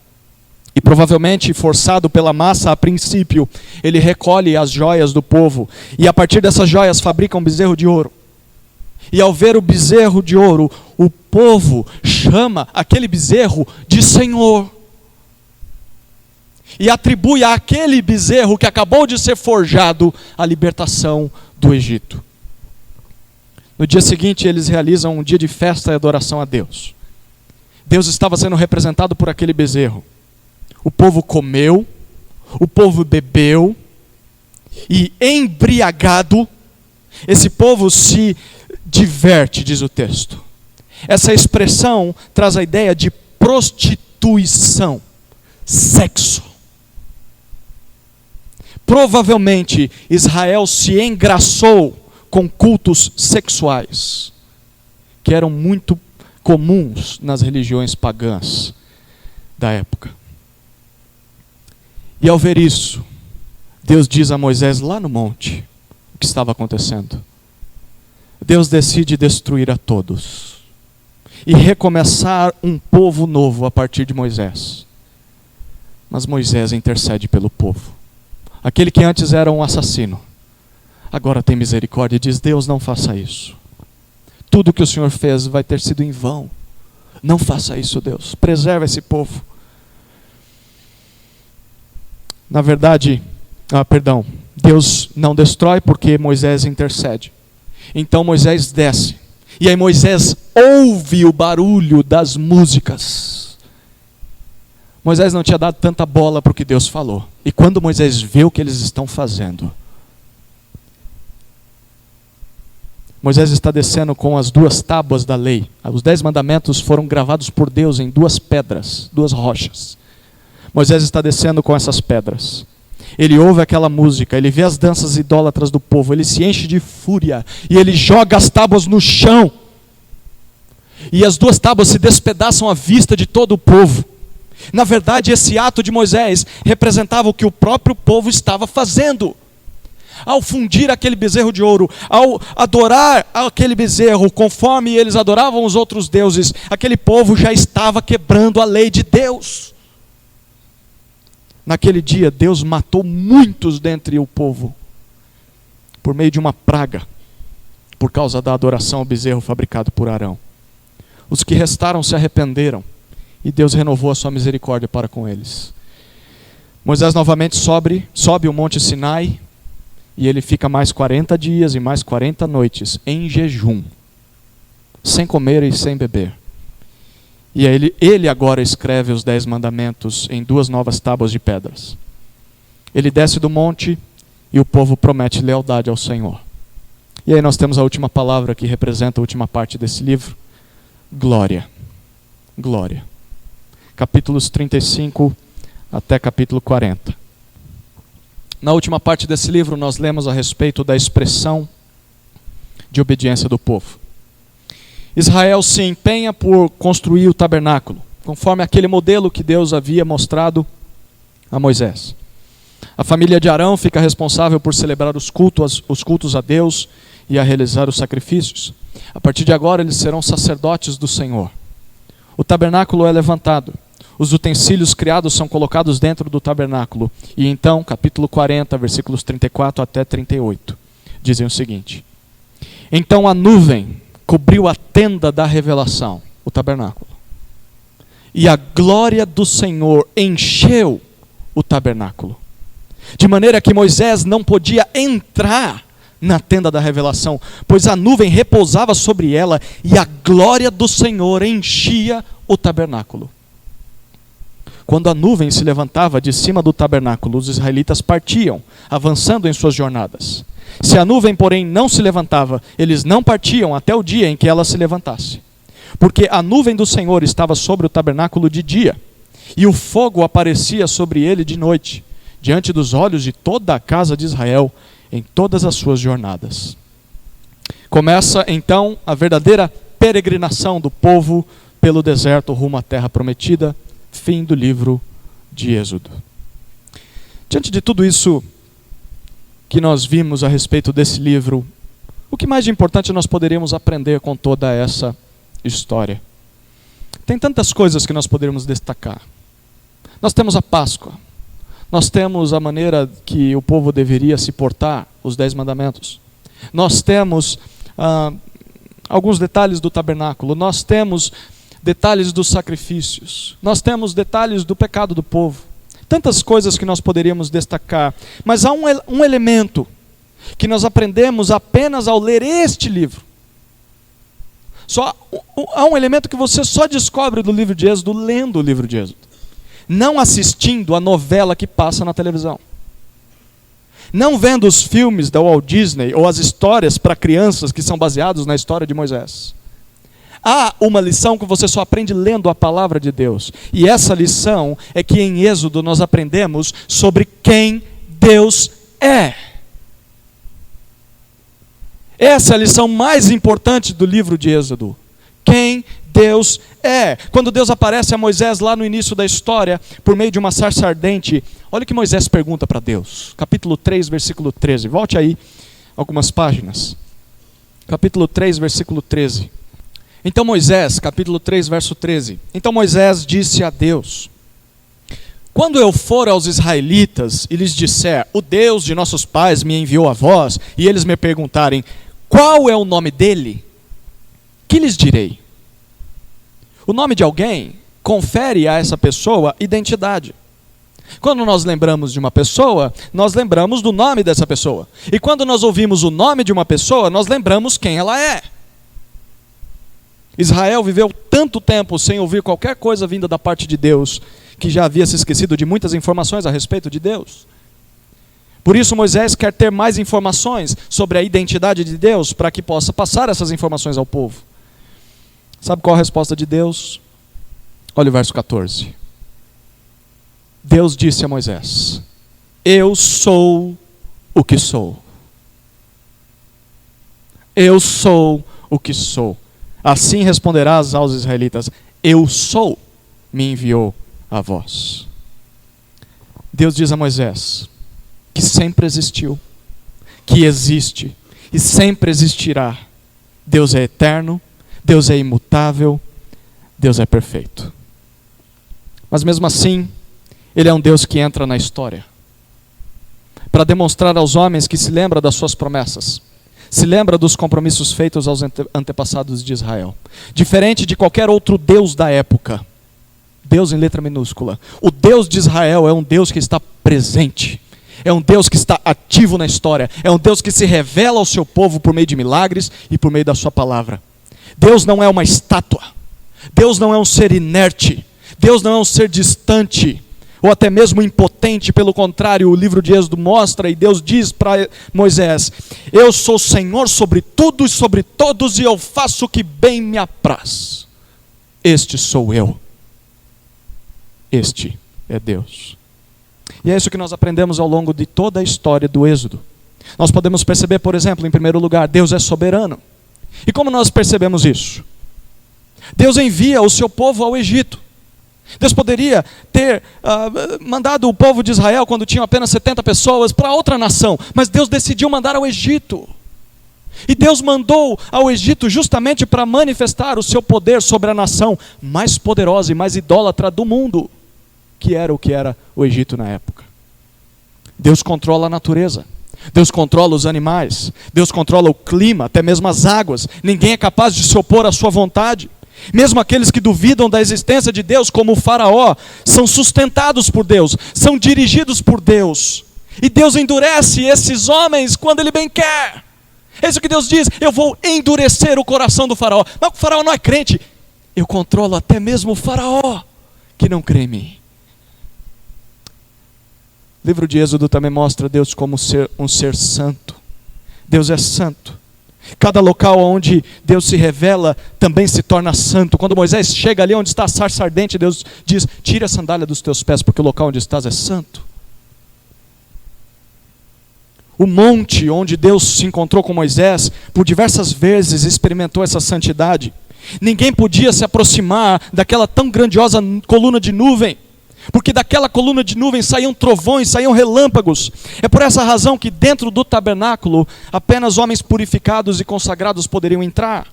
E provavelmente, forçado pela massa a princípio, ele recolhe as joias do povo. E a partir dessas joias fabrica um bezerro de ouro. E ao ver o bezerro de ouro, o povo chama aquele bezerro de Senhor. E atribui àquele bezerro que acabou de ser forjado a libertação do Egito. No dia seguinte, eles realizam um dia de festa e adoração a Deus. Deus estava sendo representado por aquele bezerro. O povo comeu, o povo bebeu, e embriagado, esse povo se diverte, diz o texto. Essa expressão traz a ideia de prostituição, sexo. Provavelmente Israel se engraçou com cultos sexuais, que eram muito comuns nas religiões pagãs da época. E ao ver isso, Deus diz a Moisés lá no monte o que estava acontecendo. Deus decide destruir a todos e recomeçar um povo novo a partir de Moisés. Mas Moisés intercede pelo povo. Aquele que antes era um assassino, agora tem misericórdia e diz: Deus, não faça isso. Tudo que o Senhor fez vai ter sido em vão. Não faça isso, Deus. Preserva esse povo. Na verdade, Deus não destrói porque Moisés intercede. Então Moisés desce. E aí Moisés ouve o barulho das músicas. Moisés não tinha dado tanta bola para o que Deus falou. E quando Moisés vê o que eles estão fazendo, Moisés está descendo com as 2 tábuas da lei. Os 10 mandamentos foram gravados por Deus em 2 pedras, 2 rochas. Moisés está descendo com essas pedras. Ele ouve aquela música, ele vê as danças idólatras do povo, ele se enche de fúria e ele joga as tábuas no chão. E as 2 tábuas se despedaçam à vista de todo o povo. Na verdade, esse ato de Moisés representava o que o próprio povo estava fazendo. Ao fundir aquele bezerro de ouro, ao adorar aquele bezerro conforme eles adoravam os outros deuses, aquele povo já estava quebrando a lei de Deus. Naquele dia, Deus matou muitos dentre o povo, por meio de uma praga, por causa da adoração ao bezerro fabricado por Arão. Os que restaram se arrependeram, e Deus renovou a sua misericórdia para com eles. Moisés novamente sobe o monte Sinai, e ele fica mais 40 dias e mais 40 noites em jejum, sem comer e sem beber. E aí ele agora escreve os 10 mandamentos em 2 novas tábuas de pedras. Ele desce do monte e o povo promete lealdade ao Senhor. E aí nós temos a última palavra que representa a última parte desse livro: glória. Glória. capítulos 35 até capítulo 40. Na última parte desse livro, nós lemos a respeito da expressão de obediência do povo. Israel se empenha por construir o tabernáculo, conforme aquele modelo que Deus havia mostrado a Moisés. A família de Arão fica responsável por celebrar os cultos a Deus e a realizar os sacrifícios. A partir de agora, eles serão sacerdotes do Senhor. O tabernáculo é levantado. Os utensílios criados são colocados dentro do tabernáculo. E então, capítulo 40, versículos 34 até 38, dizem o seguinte: Então a nuvem cobriu a tenda da revelação, o tabernáculo, e a glória do Senhor encheu o tabernáculo, de maneira que Moisés não podia entrar na tenda da revelação, pois a nuvem repousava sobre ela e a glória do Senhor enchia o tabernáculo. Quando a nuvem se levantava de cima do tabernáculo, os israelitas partiam, avançando em suas jornadas. Se a nuvem, porém, não se levantava, eles não partiam até o dia em que ela se levantasse. Porque a nuvem do Senhor estava sobre o tabernáculo de dia, e o fogo aparecia sobre ele de noite, diante dos olhos de toda a casa de Israel, em todas as suas jornadas. Começa, então, a verdadeira peregrinação do povo pelo deserto rumo à terra prometida. Fim do livro de Êxodo. Diante de tudo isso que nós vimos a respeito desse livro, o que mais de importante nós poderíamos aprender com toda essa história? Tem tantas coisas que nós poderíamos destacar. Nós temos a Páscoa. Nós temos a maneira que o povo deveria se portar, os 10 mandamentos. Nós temos alguns detalhes do tabernáculo. Nós temos detalhes dos sacrifícios. Nós temos detalhes do pecado do povo. Tantas coisas que nós poderíamos destacar. Mas há um elemento que nós aprendemos apenas ao ler este livro. Há um elemento que você só descobre do livro de Êxodo lendo o livro de Êxodo. Não assistindo a novela que passa na televisão. Não vendo os filmes da Walt Disney ou as histórias para crianças que são baseados na história de Moisés. Há uma lição que você só aprende lendo a palavra de Deus. E essa lição é que em Êxodo nós aprendemos sobre quem Deus é. Essa é a lição mais importante do livro de Êxodo. Quem Deus é. Quando Deus aparece a Moisés lá no início da história, por meio de uma sarça ardente, olha o que Moisés pergunta para Deus. Capítulo 3, versículo 13. Volte aí algumas páginas. Capítulo 3, versículo 13. Então Moisés, capítulo 3, verso 13. Então Moisés disse a Deus: Quando eu for aos israelitas e lhes disser, o Deus de nossos pais me enviou a vós, e eles me perguntarem, qual é o nome dele? Que lhes direi? O nome de alguém confere a essa pessoa identidade. Quando nós lembramos de uma pessoa, nós lembramos do nome dessa pessoa. E quando nós ouvimos o nome de uma pessoa, nós lembramos quem ela é. Israel viveu tanto tempo sem ouvir qualquer coisa vinda da parte de Deus, que já havia se esquecido de muitas informações a respeito de Deus. Por isso Moisés quer ter mais informações sobre a identidade de Deus, para que possa passar essas informações ao povo. Sabe qual a resposta de Deus? Olha o verso 14. Deus disse a Moisés: Eu sou o que sou. Eu sou o que sou. Assim responderás aos israelitas: Eu sou, me enviou a vós. Deus diz a Moisés que sempre existiu, que existe e sempre existirá. Deus é eterno, Deus é imutável, Deus é perfeito. Mas mesmo assim, Ele é um Deus que entra na história para demonstrar aos homens que se lembra das suas promessas, se lembra dos compromissos feitos aos antepassados de Israel. Diferente de qualquer outro Deus da época, Deus em letra minúscula, o Deus de Israel é um Deus que está presente, é um Deus que está ativo na história, é um Deus que se revela ao seu povo por meio de milagres e por meio da sua palavra. Deus não é uma estátua, Deus não é um ser inerte, Deus não é um ser distante, ou até mesmo impotente. Pelo contrário, o livro de Êxodo mostra, e Deus diz para Moisés: Eu sou Senhor sobre tudo e sobre todos, e eu faço o que bem me apraz. Este sou eu. este é Deus. E é isso que nós aprendemos ao longo de toda a história do Êxodo. Nós podemos perceber, por exemplo, em primeiro lugar, Deus é soberano. E como nós percebemos isso? Deus envia o seu povo ao Egito. Deus poderia ter mandado o povo de Israel, quando tinham apenas 70 pessoas, para outra nação, mas Deus decidiu mandar ao Egito. E Deus mandou ao Egito justamente para manifestar o seu poder sobre a nação mais poderosa e mais idólatra do mundo, que era o Egito na época. Deus controla a natureza, Deus controla os animais, Deus controla o clima, até mesmo as águas. Ninguém é capaz de se opor à sua vontade. Mesmo aqueles que duvidam da existência de Deus, como o faraó, são sustentados por Deus, são dirigidos por Deus. E Deus endurece esses homens quando Ele bem quer. É isso que Deus diz: eu vou endurecer o coração do faraó. Mas o faraó não é crente. Eu controlo até mesmo o faraó que não crê em mim. O livro de Êxodo também mostra Deus como um ser santo. Deus é santo. Cada local onde Deus se revela também se torna santo. Quando Moisés chega ali onde está a sarça ardente, Deus diz: tira a sandália dos teus pés, porque o local onde estás é santo. O monte onde Deus se encontrou com Moisés, por diversas vezes experimentou essa santidade. Ninguém podia se aproximar daquela tão grandiosa coluna de nuvem, porque daquela coluna de nuvem saíam trovões, saíam relâmpagos. É por essa razão que dentro do tabernáculo apenas homens purificados e consagrados poderiam entrar.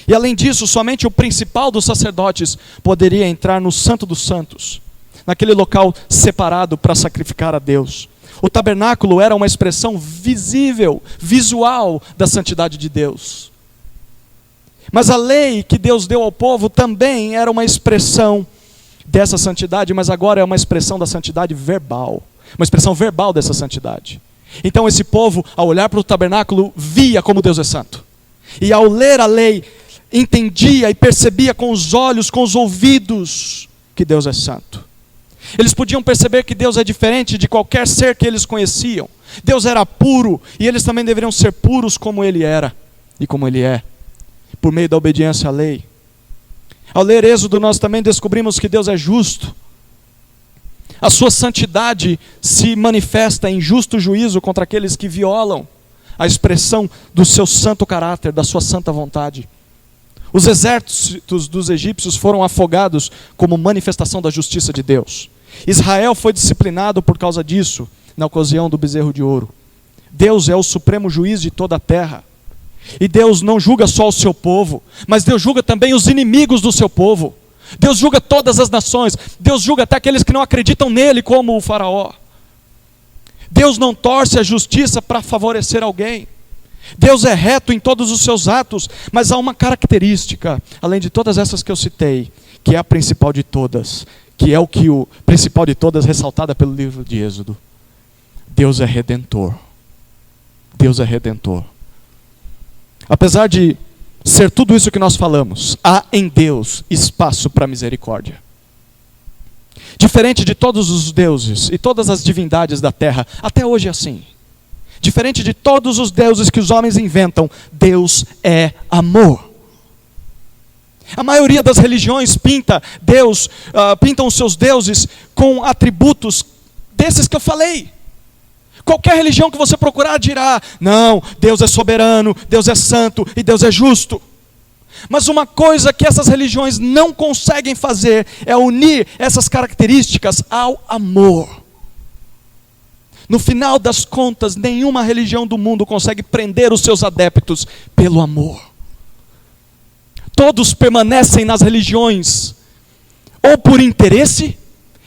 E além disso, somente o principal dos sacerdotes poderia entrar no Santo dos Santos, naquele local separado para sacrificar a Deus. O tabernáculo era uma expressão visível, visual da santidade de Deus. Mas a lei que Deus deu ao povo também era uma expressão dessa santidade, mas agora é uma expressão da santidade verbal. Uma expressão verbal dessa santidade. Então esse povo, ao olhar para o tabernáculo, via como Deus é santo. E ao ler a lei, entendia e percebia com os olhos, com os ouvidos, que Deus é santo. Eles podiam perceber que Deus é diferente de qualquer ser que eles conheciam. Deus era puro, e eles também deveriam ser puros como Ele era e como Ele é, por meio da obediência à lei. Ao ler Êxodo, nós também descobrimos que Deus é justo. A sua santidade se manifesta em justo juízo contra aqueles que violam a expressão do seu santo caráter, da sua santa vontade. Os exércitos dos egípcios foram afogados como manifestação da justiça de Deus. Israel foi disciplinado por causa disso, na ocasião do bezerro de ouro. Deus é o supremo juiz de toda a terra. E Deus não julga só o seu povo, mas Deus julga também os inimigos do seu povo. Deus julga todas as nações. Deus julga até aqueles que não acreditam nele, como o faraó. Deus não torce a justiça para favorecer alguém. Deus é reto em todos os seus atos, mas há uma característica, além de todas essas que eu citei, que é a principal de todas, que é o principal de todas ressaltada pelo livro de Êxodo. Deus é redentor. Deus é redentor. Apesar de ser tudo isso que nós falamos, há em Deus espaço para misericórdia. Diferente de todos os deuses e todas as divindades da terra, até hoje é assim. Diferente de todos os deuses que os homens inventam, Deus é amor. A maioria das religiões pintam os seus deuses com atributos desses que eu falei. Qualquer religião que você procurar dirá: não, Deus é soberano, Deus é santo e Deus é justo. Mas uma coisa que essas religiões não conseguem fazer é unir essas características ao amor. No final das contas, nenhuma religião do mundo consegue prender os seus adeptos pelo amor. Todos permanecem nas religiões ou por interesse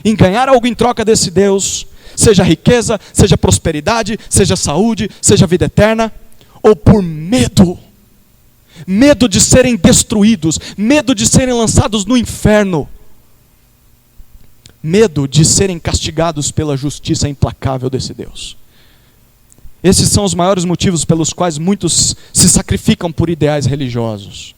em ganhar algo em troca desse Deus, seja riqueza, seja prosperidade, seja saúde, seja vida eterna, ou por medo. Medo de serem destruídos, medo de serem lançados no inferno, medo de serem castigados pela justiça implacável desse Deus. Esses são os maiores motivos pelos quais muitos se sacrificam por ideais religiosos,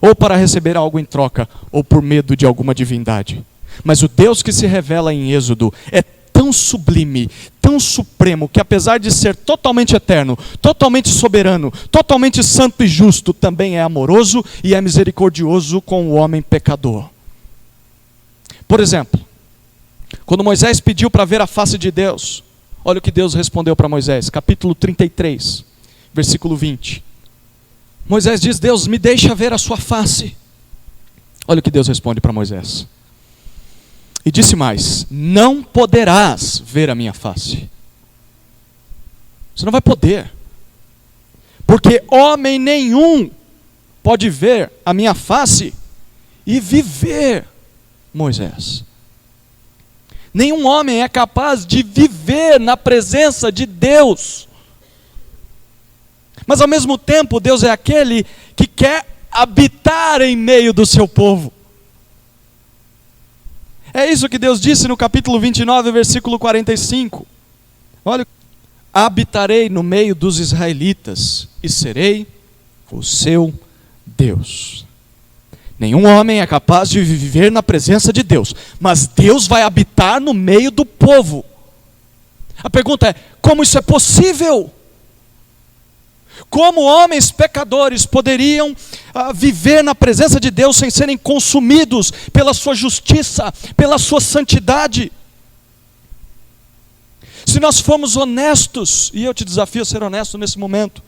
ou para receber algo em troca, ou por medo de alguma divindade. Mas o Deus que se revela em Êxodo é tão sublime, tão supremo, que apesar de ser totalmente eterno, totalmente soberano, totalmente santo e justo, também é amoroso e é misericordioso com o homem pecador. Por exemplo, Quando Moisés pediu para ver a face de Deus, olha o que Deus respondeu para Moisés, capítulo 33, versículo 20. Moisés diz: Deus, me deixa ver a sua face. Olha o que Deus responde para Moisés. E disse mais: não poderás ver a minha face. Você não vai poder. Porque homem nenhum pode ver a minha face e viver, Moisés. Nenhum homem é capaz de viver na presença de Deus. Mas ao mesmo tempo, Deus é aquele que quer habitar em meio do seu povo. É isso que Deus disse no capítulo 29, versículo 45. Olha: habitarei no meio dos israelitas e serei o seu Deus. Nenhum homem é capaz de viver na presença de Deus, mas Deus vai habitar no meio do povo. A pergunta é: como isso é possível? Como homens pecadores poderiam viver na presença de Deus sem serem consumidos pela sua justiça, pela sua santidade? Se nós formos honestos, e eu te desafio a ser honesto nesse momento,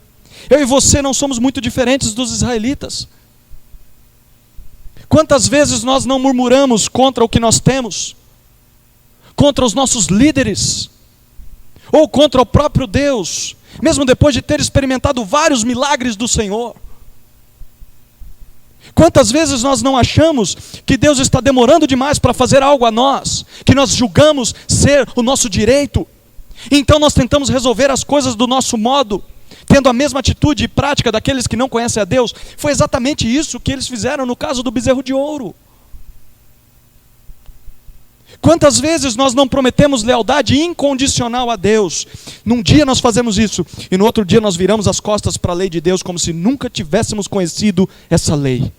eu e você não somos muito diferentes dos israelitas. Quantas vezes nós não murmuramos contra o que nós temos, contra os nossos líderes, ou contra o próprio Deus, mesmo depois de ter experimentado vários milagres do Senhor? Quantas vezes nós não achamos que Deus está demorando demais para fazer algo a nós, que nós julgamos ser o nosso direito, então nós tentamos resolver as coisas do nosso modo, tendo a mesma atitude e prática daqueles que não conhecem a Deus? Foi exatamente isso que eles fizeram no caso do bezerro de ouro. Quantas vezes nós não prometemos lealdade incondicional a Deus? Num dia nós fazemos isso, e no outro dia nós viramos as costas para a lei de Deus, como se nunca tivéssemos conhecido essa lei.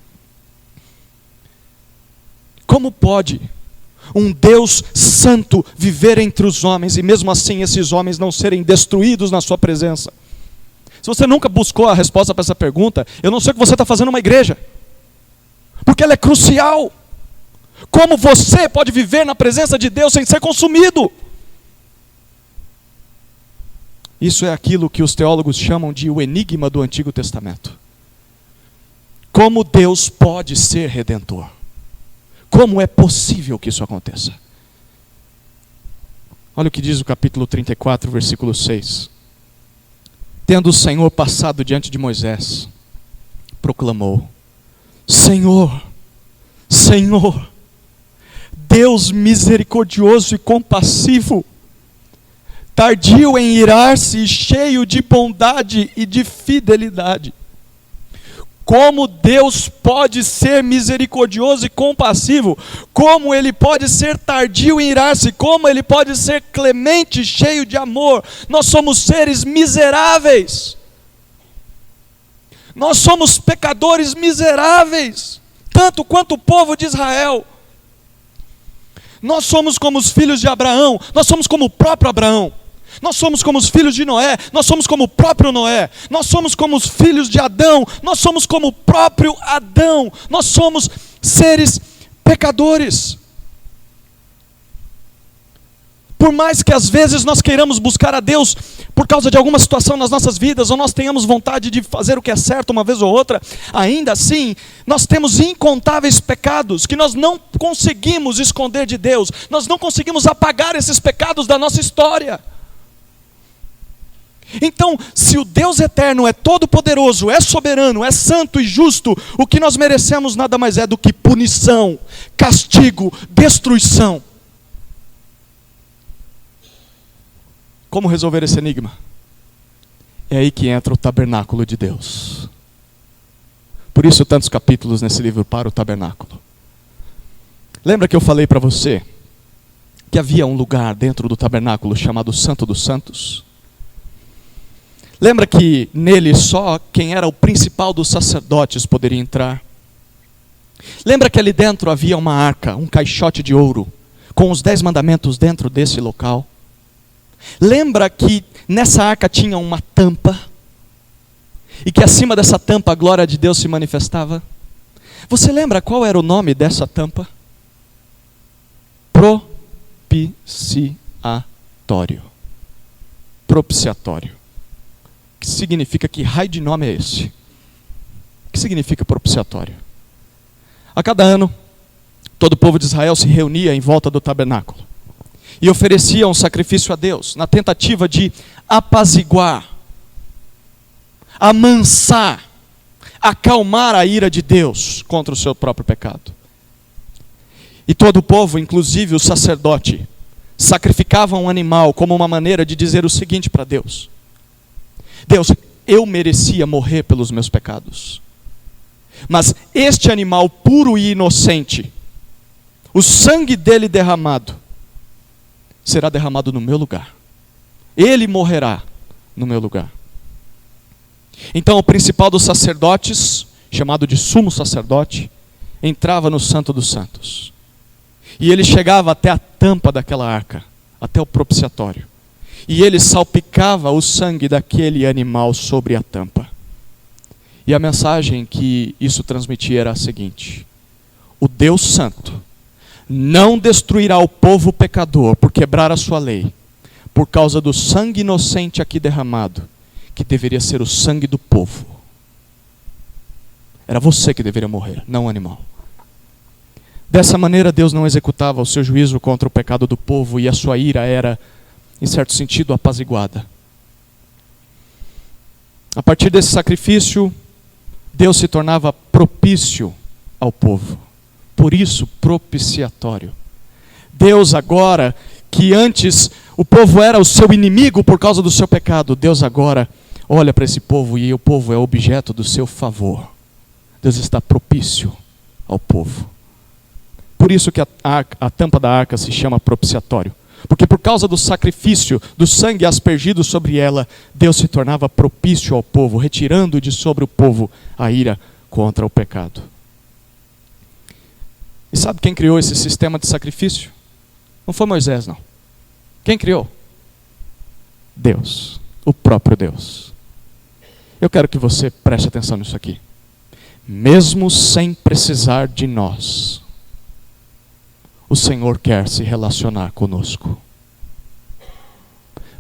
Como pode um Deus santo viver entre os homens, e mesmo assim esses homens não serem destruídos na sua presença? Se você nunca buscou a resposta para essa pergunta, eu não sei o que você está fazendo numa igreja, porque ela é crucial. Como você pode viver na presença de Deus sem ser consumido? Isso é aquilo que os teólogos chamam de o enigma do Antigo Testamento. Como Deus pode ser redentor? Como é possível que isso aconteça? Olha o que diz o capítulo 34, versículo 6. Tendo o Senhor passado diante de Moisés, proclamou: Senhor, Senhor, Deus misericordioso e compassivo, tardio em irar-se e cheio de bondade e de fidelidade. Como Deus pode ser misericordioso e compassivo? Como Ele pode ser tardio em irar-se? Como Ele pode ser clemente, cheio de amor? Nós somos seres miseráveis. Nós somos pecadores miseráveis, tanto quanto o povo de Israel. Nós somos como os filhos de Abraão, nós somos como o próprio Abraão. Nós somos como os filhos de Noé, nós somos como o próprio Noé. Nós somos como os filhos de Adão, nós somos como o próprio Adão. Nós somos seres pecadores. Por mais que às vezes nós queiramos buscar a Deus por causa de alguma situação nas nossas vidas, ou nós tenhamos vontade de fazer o que é certo uma vez ou outra, ainda assim, nós temos incontáveis pecados que nós não conseguimos esconder de Deus. Nós não conseguimos apagar esses pecados da nossa história. Então, se o Deus eterno é todo-poderoso, é soberano, é santo e justo, o que nós merecemos nada mais é do que punição, castigo, destruição. Como resolver esse enigma? É aí que entra o tabernáculo de Deus. Por isso tantos capítulos nesse livro para o tabernáculo. Lembra que eu falei para você que havia um lugar dentro do tabernáculo chamado Santo dos Santos? Lembra que nele só quem era o principal dos sacerdotes poderia entrar? Lembra que ali dentro havia uma arca, um caixote de ouro, com os 10 mandamentos dentro desse local? Lembra que nessa arca tinha uma tampa, e que acima dessa tampa a glória de Deus se manifestava? Você lembra qual era o nome dessa tampa? propiciatório. Propiciatório. Que significa, que raio de nome é esse? O que significa propiciatório? A cada ano, todo o povo de Israel se reunia em volta do tabernáculo e oferecia um sacrifício a Deus, na tentativa de apaziguar, amansar, acalmar a ira de Deus contra o seu próprio pecado. E todo o povo, inclusive o sacerdote, sacrificava um animal como uma maneira de dizer o seguinte para Deus: Deus, eu merecia morrer pelos meus pecados, mas este animal puro e inocente, o sangue dele derramado, será derramado no meu lugar. Ele morrerá no meu lugar. Então o principal dos sacerdotes, chamado de sumo sacerdote, entrava no Santo dos Santos. E ele chegava até a tampa daquela arca, até o propiciatório. E ele salpicava o sangue daquele animal sobre a tampa. E a mensagem que isso transmitia era a seguinte: o Deus Santo não destruirá o povo pecador por quebrar a sua lei, por causa do sangue inocente aqui derramado, que deveria ser o sangue do povo. Era você que deveria morrer, não o animal. Dessa maneira, Deus não executava o seu juízo contra o pecado do povo, e a sua ira era, em certo sentido, apaziguada. A partir desse sacrifício, Deus se tornava propício ao povo. Por isso, propiciatório. Deus agora, que antes o povo era o seu inimigo por causa do seu pecado, Deus agora olha para esse povo e o povo é objeto do seu favor. Deus está propício ao povo. Por isso que a tampa da arca se chama propiciatório. Porque por causa do sacrifício, do sangue aspergido sobre ela, Deus se tornava propício ao povo, retirando de sobre o povo a ira contra o pecado. E sabe quem criou esse sistema de sacrifício? Não foi Moisés, não. Quem criou? Deus, o próprio Deus. Eu quero que você preste atenção nisso aqui. Mesmo sem precisar de nós, o Senhor quer se relacionar conosco.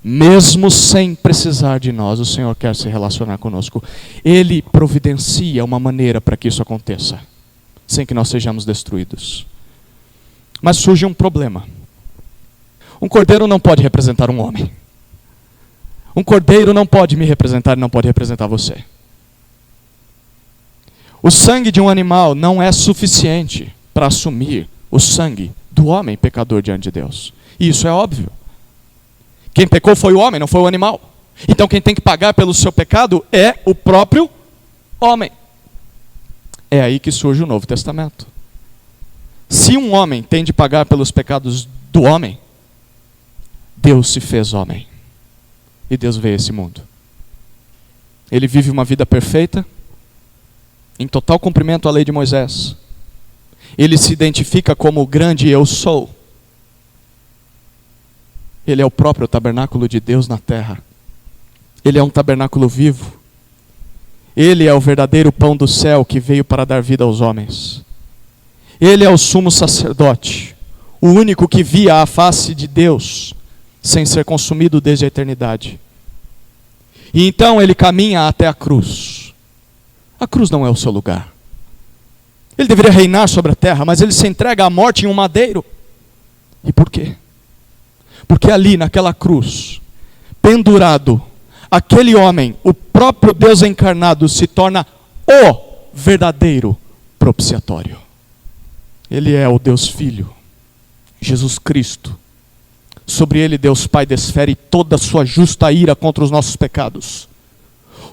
Mesmo sem precisar de nós, o Senhor quer se relacionar conosco. Ele providencia uma maneira para que isso aconteça, sem que nós sejamos destruídos. Mas surge um problema. Um cordeiro não pode representar um homem. Um cordeiro não pode me representar e não pode representar você. O sangue de um animal não é suficiente para assumir o sangue do homem pecador diante de Deus. E isso é óbvio. Quem pecou foi o homem, não foi o animal. Então quem tem que pagar pelo seu pecado é o próprio homem. É aí que surge o Novo Testamento. Se um homem tem de pagar pelos pecados do homem, Deus se fez homem. E Deus veio a esse mundo. Ele vive uma vida perfeita, em total cumprimento à lei de Moisés. Ele se identifica como o grande eu sou. Ele é o próprio tabernáculo de Deus na terra. Ele é um tabernáculo vivo. Ele é o verdadeiro pão do céu que veio para dar vida aos homens. Ele é o sumo sacerdote, o único que via a face de Deus sem ser consumido desde a eternidade. E então ele caminha até a cruz. A cruz não é o seu lugar. Ele deveria reinar sobre a terra, mas ele se entrega à morte em um madeiro. E por quê? Porque ali naquela cruz, pendurado, aquele homem, o próprio Deus encarnado, se torna o verdadeiro propiciatório. Ele é o Deus Filho, Jesus Cristo. Sobre ele Deus Pai desfere toda a sua justa ira contra os nossos pecados.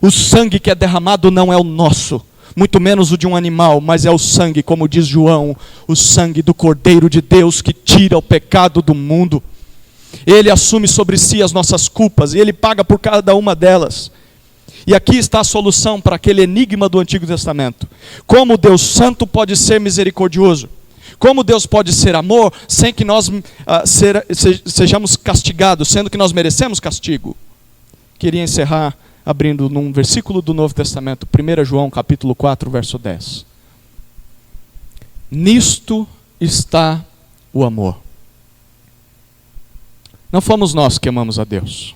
O sangue que é derramado não é o nosso, muito menos o de um animal, mas é o sangue, como diz João, o sangue do Cordeiro de Deus que tira o pecado do mundo. Ele assume sobre si as nossas culpas e ele paga por cada uma delas. E aqui está a solução para aquele enigma do Antigo Testamento. Como Deus Santo pode ser misericordioso? Como Deus pode ser amor sem que nós sejamos castigados, sendo que nós merecemos castigo? Queria encerrar abrindo num versículo do Novo Testamento, 1 João capítulo 4, verso 10. Nisto está o amor. Não fomos nós que amamos a Deus,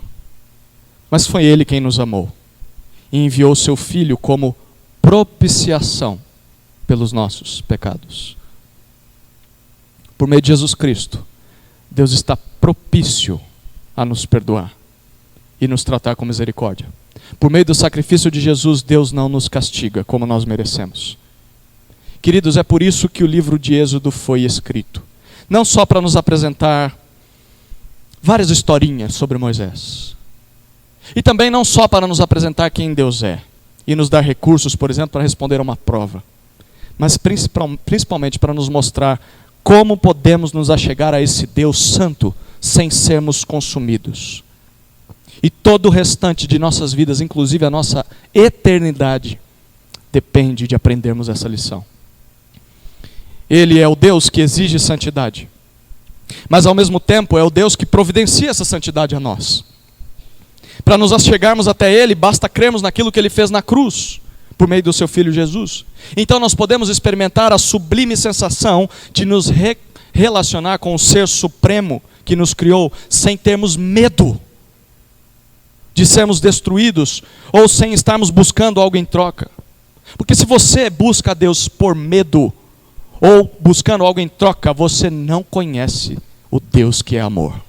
mas foi Ele quem nos amou e enviou seu Filho como propiciação pelos nossos pecados. Por meio de Jesus Cristo, Deus está propício a nos perdoar e nos tratar com misericórdia. Por meio do sacrifício de Jesus, Deus não nos castiga como nós merecemos. Queridos, é por isso que o livro de Êxodo foi escrito. Não só para nos apresentar várias historinhas sobre Moisés. E também não só para nos apresentar quem Deus é e nos dar recursos, por exemplo, para responder a uma prova. Mas principalmente para nos mostrar como podemos nos achegar a esse Deus santo sem sermos consumidos. E todo o restante de nossas vidas, inclusive a nossa eternidade, depende de aprendermos essa lição. Ele é o Deus que exige santidade, mas ao mesmo tempo é o Deus que providencia essa santidade a nós. Para nos achegarmos até Ele, basta crermos naquilo que Ele fez na cruz, por meio do seu Filho Jesus. Então nós podemos experimentar a sublime sensação de nos relacionar com o Ser Supremo que nos criou, sem termos medo de sermos destruídos, ou sem estarmos buscando algo em troca. Porque se você busca a Deus por medo, ou buscando algo em troca, você não conhece o Deus que é amor.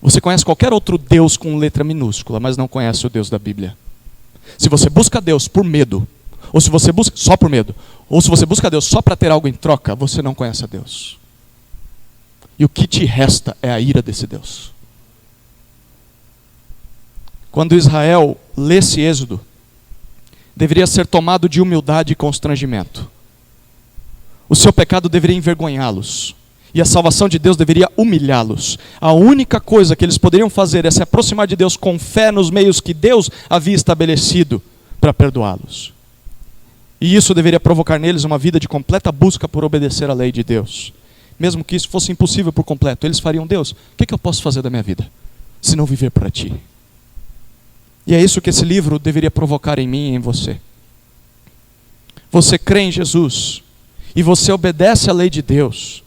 Você conhece qualquer outro Deus com letra minúscula, mas não conhece o Deus da Bíblia. Se você busca Deus por medo, ou se você busca só por medo, ou se você busca Deus só para ter algo em troca, você não conhece a Deus. E o que te resta é a ira desse Deus. Quando Israel lesse Êxodo, deveria ser tomado de humildade e constrangimento. O seu pecado deveria envergonhá-los. E a salvação de Deus deveria humilhá-los. A única coisa que eles poderiam fazer é se aproximar de Deus com fé nos meios que Deus havia estabelecido para perdoá-los. E isso deveria provocar neles uma vida de completa busca por obedecer à lei de Deus. Mesmo que isso fosse impossível por completo, eles fariam: Deus, o que eu posso fazer da minha vida, se não viver para Ti? E é isso que esse livro deveria provocar em mim e em você. Você crê em Jesus e você obedece à lei de Deus,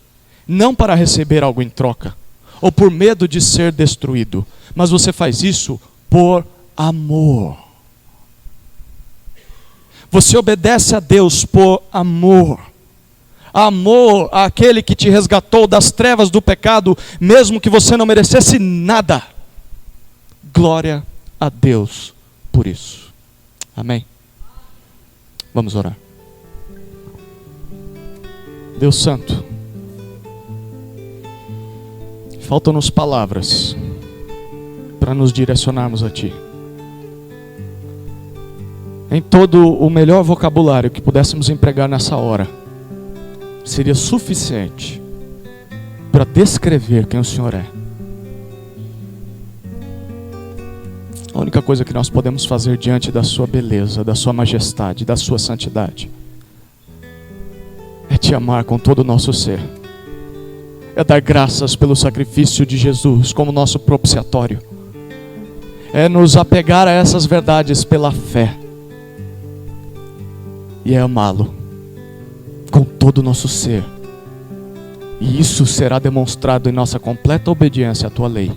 não para receber algo em troca, ou por medo de ser destruído, mas você faz isso por amor. Você obedece a Deus por amor. Amor àquele que te resgatou das trevas do pecado, mesmo que você não merecesse nada. Glória a Deus por isso. Amém? Vamos orar. Deus Santo, faltam-nos palavras para nos direcionarmos a Ti. Em todo o melhor vocabulário que pudéssemos empregar nessa hora, seria suficiente para descrever quem o Senhor é. A única coisa que nós podemos fazer diante da Sua beleza, da Sua majestade, da Sua santidade, é Te amar com todo o nosso ser. É dar graças pelo sacrifício de Jesus como nosso propiciatório. É nos apegar a essas verdades pela fé. E é amá-lo com todo o nosso ser. E isso será demonstrado em nossa completa obediência à Tua lei.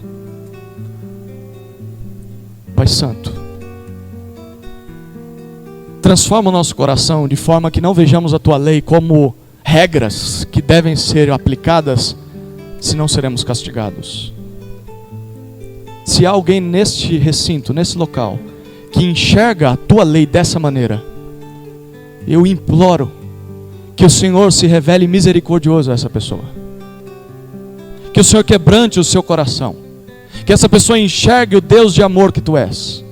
Pai Santo, transforma o nosso coração de forma que não vejamos a Tua lei como regras que devem ser aplicadas, senão seremos castigados. Se há alguém neste recinto, nesse local, que enxerga a Tua lei dessa maneira, eu imploro que o Senhor se revele misericordioso a essa pessoa. Que o Senhor quebrante o seu coração. Que essa pessoa enxergue o Deus de amor que Tu és.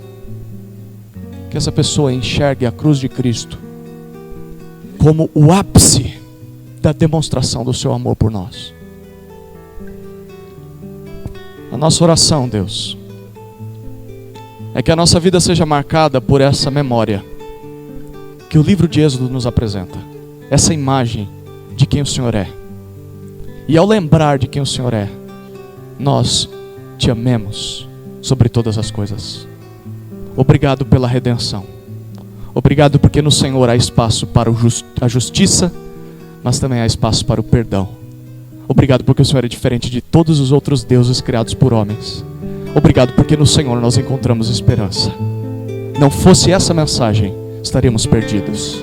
Que essa pessoa enxergue a cruz de Cristo como o ápice da demonstração do Seu amor por nós. A nossa oração, Deus, é que a nossa vida seja marcada por essa memória que o livro de Êxodo nos apresenta. Essa imagem de quem o Senhor é. E ao lembrar de quem o Senhor é, nós Te amemos sobre todas as coisas. Obrigado pela redenção. Obrigado porque no Senhor há espaço para a justiça, mas também há espaço para o perdão. Obrigado porque o Senhor é diferente de todos os outros deuses criados por homens. Obrigado porque no Senhor nós encontramos esperança. Não fosse essa mensagem, estaríamos perdidos,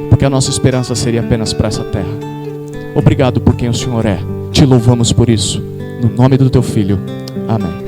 porque a nossa esperança seria apenas para essa terra. Obrigado por quem o Senhor é. Te louvamos por isso. No nome do teu Filho. Amém.